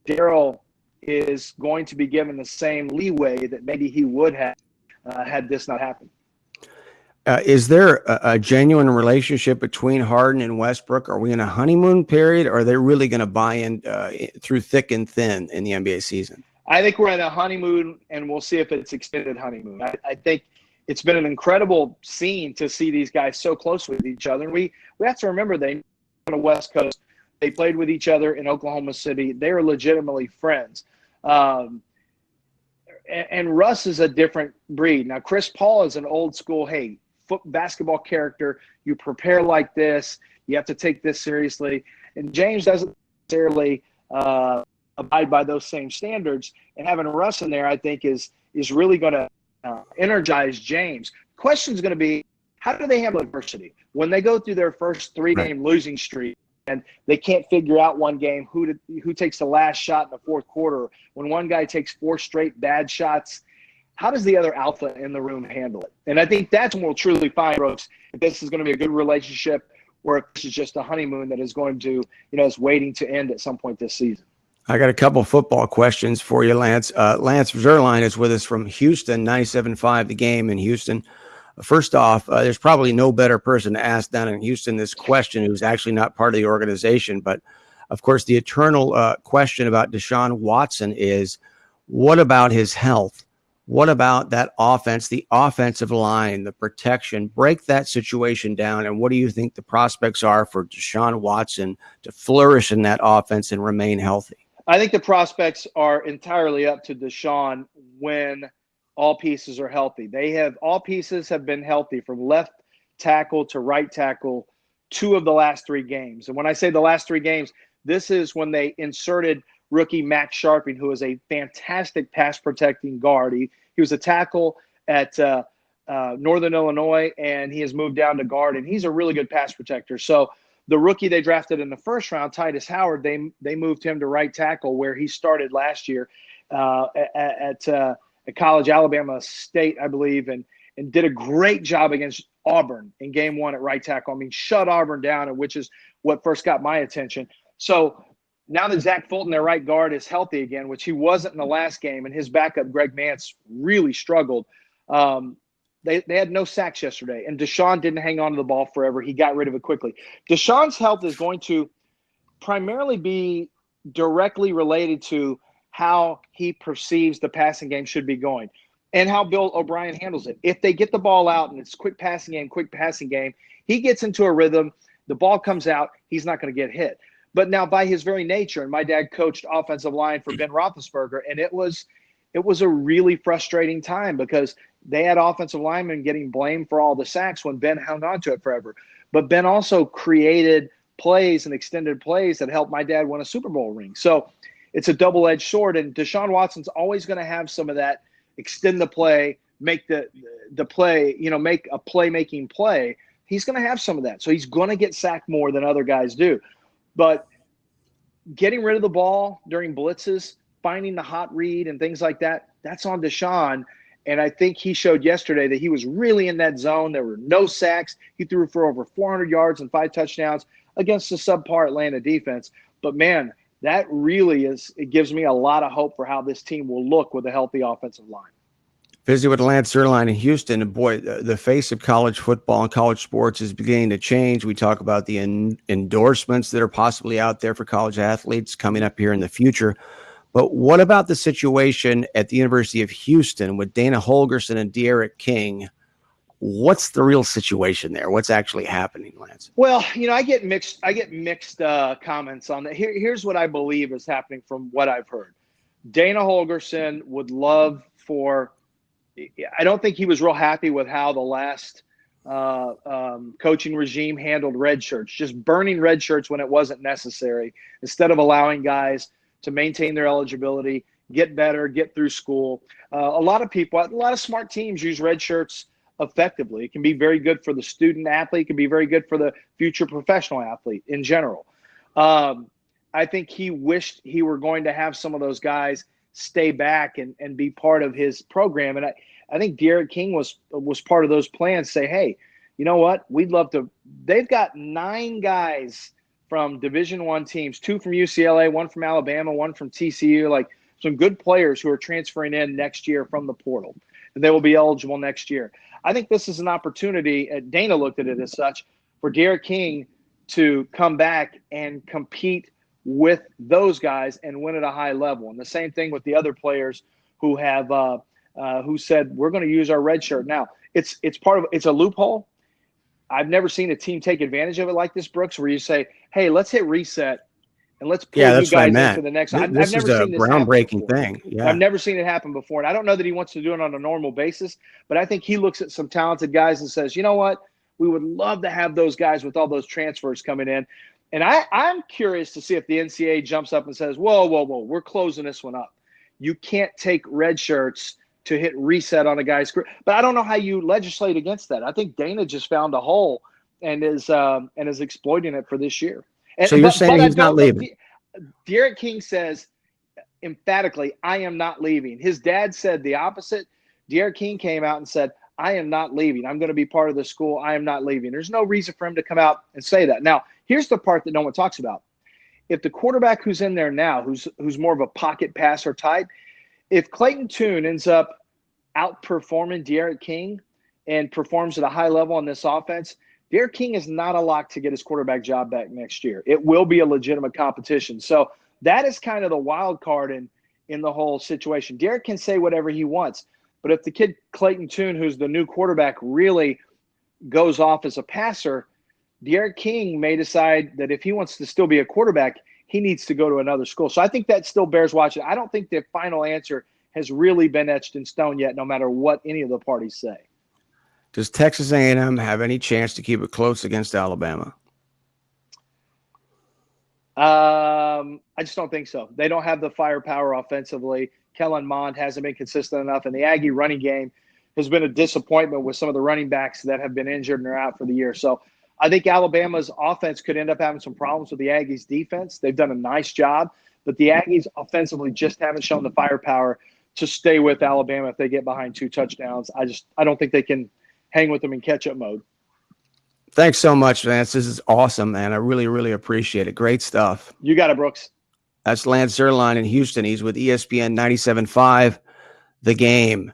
S4: Daryl is going to be given the same leeway that maybe he would have had this not happen.
S1: Is there a genuine relationship between Harden and Westbrook? Are we in a honeymoon period, or are they really going to buy in through thick and thin in the NBA season?
S4: I think we're in a honeymoon, and we'll see if it's extended honeymoon. I think it's been an incredible scene to see these guys so close with each other. And we have to remember they on the West Coast. They played with each other in Oklahoma City. They are legitimately friends. And Russ is a different breed. Now, Chris Paul is an old school, basketball character. You prepare like this. You have to take this seriously. And James doesn't necessarily abide by those same standards. And having Russ in there, I think, is really going to energize James. Question is going to be, how do they handle adversity when they go through their first 3-game losing streak and they can't figure out one game who takes the last shot in the fourth quarter? When one guy takes 4 straight bad shots, how does the other alpha in the room handle it? And I think that's when we'll truly find, Brooks, if this is going to be a good relationship or if this is just a honeymoon that is going to, is waiting to end at some point this season.
S1: I got a couple football questions for you, Lance. Lance Zerline is with us from Houston, 97.5 The Game in Houston. First off, there's probably no better person to ask down in Houston this question who's actually not part of the organization. But, of course, the eternal question about Deshaun Watson is, what about his health? What about that offense, the offensive line, the protection? Break that situation down, and what do you think the prospects are for Deshaun Watson to flourish in that offense and remain healthy?
S4: I think the prospects are entirely up to Deshaun when all pieces are healthy. All pieces have been healthy from left tackle to right tackle 2 of the last 3 games. And when I say the last 3 games, this is when they inserted rookie Max Sharping, who is a fantastic pass protecting guard. He was a tackle at Northern Illinois, and he has moved down to guard, and he's a really good pass protector. So the rookie they drafted in the first round, Titus Howard, they moved him to right tackle where he started last year at College Alabama State, I believe, and did a great job against Auburn in game 1 at right tackle. I mean, shut Auburn down, which is what first got my attention. So now that Zach Fulton, their right guard, is healthy again, which he wasn't in the last game, and his backup, Greg Mance, really struggled. They had no sacks yesterday, and Deshaun didn't hang on to the ball forever. He got rid of it quickly. Deshaun's health is going to primarily be directly related to how he perceives the passing game should be going and how Bill O'Brien handles it. If they get the ball out and it's quick passing game, he gets into a rhythm, the ball comes out, he's not going to get hit. But now by his very nature, and my dad coached offensive line for Ben Roethlisberger, and it was a really frustrating time because they had offensive linemen getting blamed for all the sacks when Ben hung on to it forever. But Ben also created plays and extended plays that helped my dad win a Super Bowl ring. So it's a double-edged sword, and Deshaun Watson's always going to have some of that extend the play, make the play, make a playmaking play. He's going to have some of that. So he's going to get sacked more than other guys do. But getting rid of the ball during blitzes, finding the hot read and things like that, that's on Deshaun. And I think he showed yesterday that he was really in that zone. There were no sacks. He threw for over 400 yards and 5 touchdowns against a subpar Atlanta defense. But, man, that really it gives me a lot of hope for how this team will look with a healthy offensive line.
S1: Visit with Lance Zerline in Houston. And boy, the face of college football and college sports is beginning to change. We talk about the endorsements that are possibly out there for college athletes coming up here in the future. But what about the situation at the University of Houston with Dana Holgorsen and De'Aaron King? What's the real situation there? What's actually happening, Lance?
S4: Well, I get mixed comments on that. Here's what I believe is happening from what I've heard. Dana Holgorsen would love for – I don't think he was real happy with how the last coaching regime handled red shirts, just burning red shirts when it wasn't necessary, instead of allowing guys to maintain their eligibility, get better, get through school. A lot of smart teams use red shirts effectively. It can be very good for the student athlete. It can be very good for the future professional athlete in general. I think he wished he were going to have some of those guys stay back and be part of his program. And I think De'Aaron King was part of those plans. Say, hey, you know what? We'd love to. They've got 9 guys from Division I teams, 2 from UCLA, 1 from Alabama, 1 from TCU, like some good players who are transferring in next year from the portal. And they will be eligible next year. I think this is an opportunity, Dana looked at it as such, for De'Aaron King to come back and compete with those guys and win at a high level. And the same thing with the other players who have who said, we're going to use our red shirt. Now, it's a loophole. I've never seen a team take advantage of it like this, Brooks, where you say, hey, let's hit reset and let's pull you guys into the next.
S1: I've never seen this groundbreaking thing. Yeah.
S4: I've never seen it happen before. And I don't know that he wants to do it on a normal basis, but I think he looks at some talented guys and says, you know what? We would love to have those guys with all those transfers coming in. And I'm curious to see if the NCAA jumps up and says, whoa, we're closing this one up. You can't take red shirts to hit reset on a guy's career. But I don't know how you legislate against that. I think Dana just found a hole and is exploiting it for this year.
S1: So you're saying he's not leaving?
S4: De'Aaron King says emphatically, I am not leaving. His dad said the opposite. De'Aaron King came out and said, I am not leaving. I'm going to be part of the school. I am not leaving. There's no reason for him to come out and say that. Now, here's the part that no one talks about. If the quarterback who's in there now, who's more of a pocket passer type, if Clayton Tune ends up outperforming De'Aaron King and performs at a high level on this offense, De'Aaron King is not a lock to get his quarterback job back next year. It will be a legitimate competition. So that is kind of the wild card in the whole situation. De'Aaron can say whatever he wants, but if the kid Clayton Tune, who's the new quarterback, really goes off as a passer, De'Aaron King may decide that if he wants to still be a quarterback, he needs to go to another school. So I think that still bears watching. I don't think the final answer has really been etched in stone yet, no matter what any of the parties say.
S1: Does Texas A&M have any chance to keep it close against Alabama?
S4: I just don't think so. They don't have the firepower offensively. Kellen Mond hasn't been consistent enough, and the Aggie running game has been a disappointment with some of the running backs that have been injured and are out for the year. So I think Alabama's offense could end up having some problems with the Aggies' defense. They've done a nice job, but the Aggies offensively just haven't shown the firepower to stay with Alabama if they get behind 2 touchdowns. I don't think they can hang with them in catch-up mode.
S1: Thanks so much, Lance. This is awesome, man. I really, really appreciate it. Great stuff.
S4: You got it, Brooks.
S1: That's Lance Zierlein in Houston. He's with ESPN 97.5, The Game.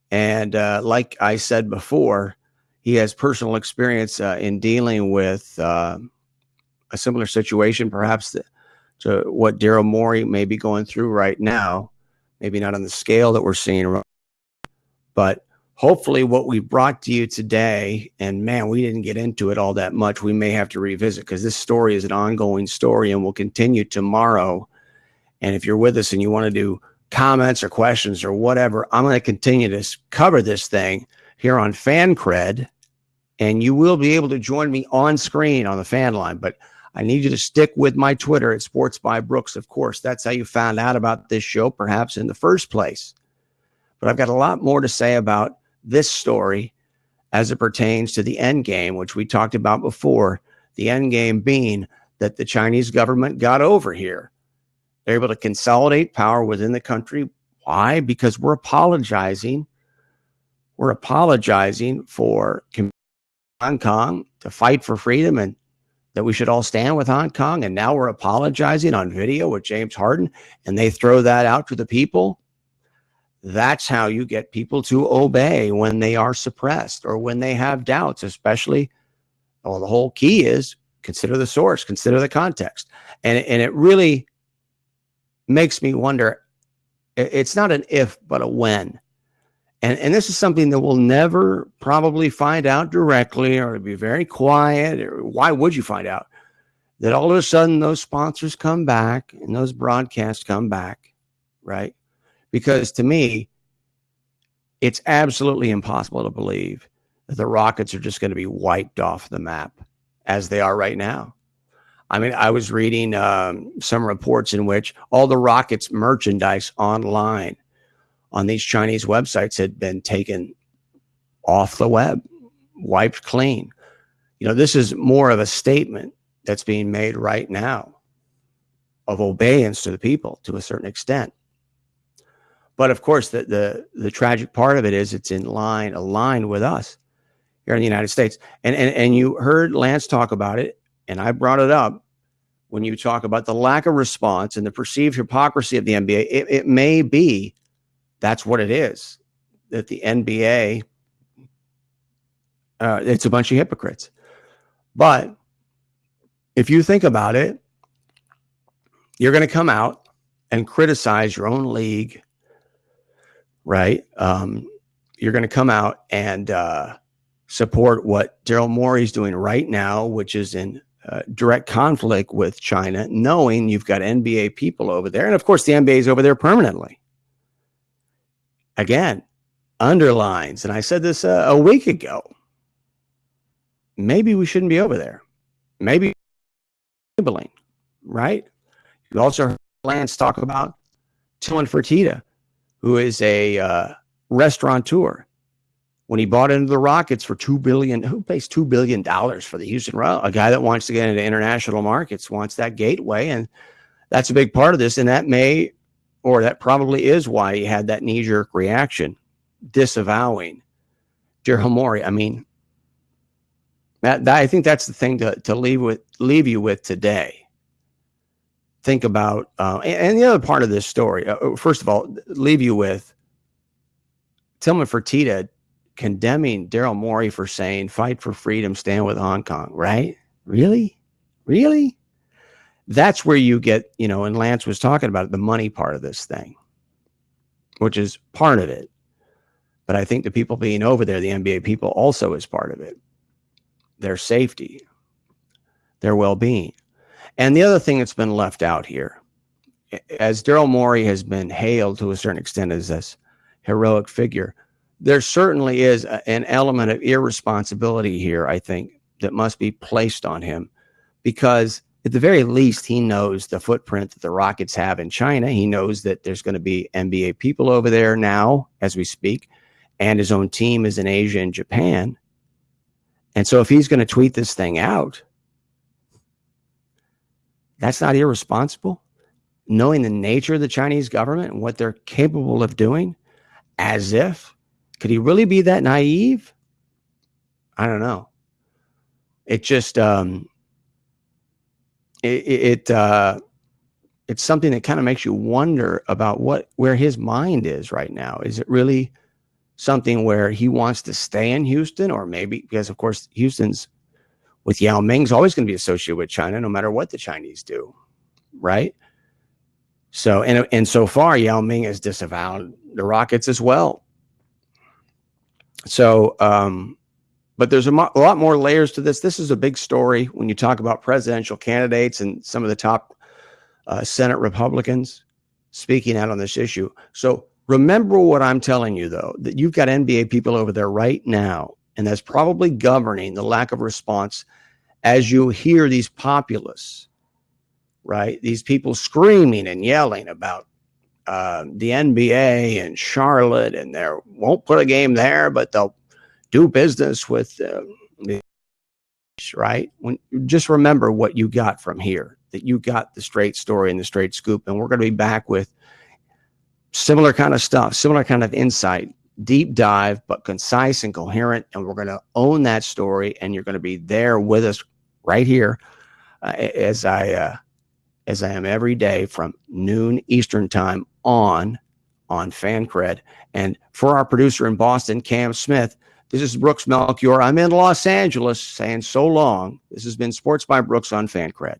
S1: And like I said before, he has personal experience in dealing with a similar situation, perhaps to what Daryl Morey may be going through right now. Maybe not on the scale that we're seeing, but hopefully what we brought to you today, and man, we didn't get into it all that much. We may have to revisit because this story is an ongoing story and will continue tomorrow. And if you're with us and you want to do comments or questions or whatever, I'm going to continue to cover this thing here on Fancred, and you will be able to join me on screen on the fan line. But I need you to stick with my Twitter at SportsbyBrooks. Of course, that's how you found out about this show, perhaps in the first place. But I've got a lot more to say about this story as it pertains to the end game, which we talked about before. The end game being that the Chinese government got over here. They're able to consolidate power within the country. Why? Because we're apologizing. We're apologizing for Hong Kong to fight for freedom and that we should all stand with Hong Kong. And now we're apologizing on video with James Harden, and they throw that out to the people. That's how you get people to obey when they are suppressed or when they have doubts, especially. Well, the whole key is consider the source, consider the context. And it really makes me wonder It's not an if, but a when. And this is something that we'll never probably find out directly, or be very quiet. Or why would you find out? That all of a sudden those sponsors come back and those broadcasts come back, right? Because to me, it's absolutely impossible to believe that the Rockets are just going to be wiped off the map as they are right now. I mean, I was reading some reports in which all the Rockets merchandise online on these Chinese websites had been taken off the web, wiped clean. You know, this is more of a statement that's being made right now of obedience to the people to a certain extent. But of course, the tragic part of it is it's aligned with us here in the United States. And you heard Lance talk about it, and I brought it up when you talk about the lack of response and the perceived hypocrisy of the NBA. It may be that's what it is, that the NBA, it's a bunch of hypocrites. But if you think about it, you're going to come out and criticize your own league, right? You're going to come out and support what Daryl Morey is doing right now, which is in direct conflict with China, knowing you've got NBA people over there. And of course, the NBA is over there permanently. Again, underlines, and I said this a week ago, maybe we shouldn't be over there. Maybe, right? You also heard Lance talk about Tillman Fertitta, who is a restaurateur. When he bought into the Rockets for $2 billion, who pays $2 billion for the Houston Rockets? A guy that wants to get into international markets, wants that gateway. And that's a big part of this. And that probably is why he had that knee-jerk reaction, disavowing Daryl Morey. I mean, that I think that's the thing to leave you with today. Think about, and the other part of this story, first of all, leave you with Tillman Fertitta condemning Daryl Morey for saying, fight for freedom, stand with Hong Kong, right? Really? That's where you get, and Lance was talking about it, the money part of this thing, which is part of it. But I think the people being over there, the NBA people, also is part of it. Their safety, their well-being. And the other thing that's been left out here, as Daryl Morey has been hailed to a certain extent as this heroic figure, there certainly is an element of irresponsibility here, I think, that must be placed on him, because at the very least, he knows the footprint that the Rockets have in China. He knows that there's going to be NBA people over there now as we speak, and his own team is in Asia and Japan. And so if he's going to tweet this thing out, that's not irresponsible, knowing the nature of the Chinese government and what they're capable of doing. As if, could he really be that naive? I don't know. It just, it's something that kind of makes you wonder about where his mind is right now. Is it really something where he wants to stay in Houston, or maybe because, of course, Houston's with Yao Ming's always going to be associated with China, no matter what the Chinese do, right? So, and so far, Yao Ming has disavowed the Rockets as well. So, but there's a lot more layers to this. This is a big story when you talk about presidential candidates and some of the top Senate Republicans speaking out on this issue. So remember what I'm telling you, though, that you've got NBA people over there right now, and that's probably governing the lack of response as you hear these populists, right? These people screaming and yelling about the NBA and Charlotte, and they won't put a game there, but they'll do business with right? Just remember what you got from here, that you got the straight story and the straight scoop, and we're going to be back with similar kind of stuff, similar kind of insight, deep dive, but concise and coherent, and we're going to own that story, and you're going to be there with us right here as I am every day from noon Eastern time on Fancred. And for our producer in Boston, Cam Smith, this is Brooks Melchior. I'm in Los Angeles saying so long. This has been Sports by Brooks on Fancred.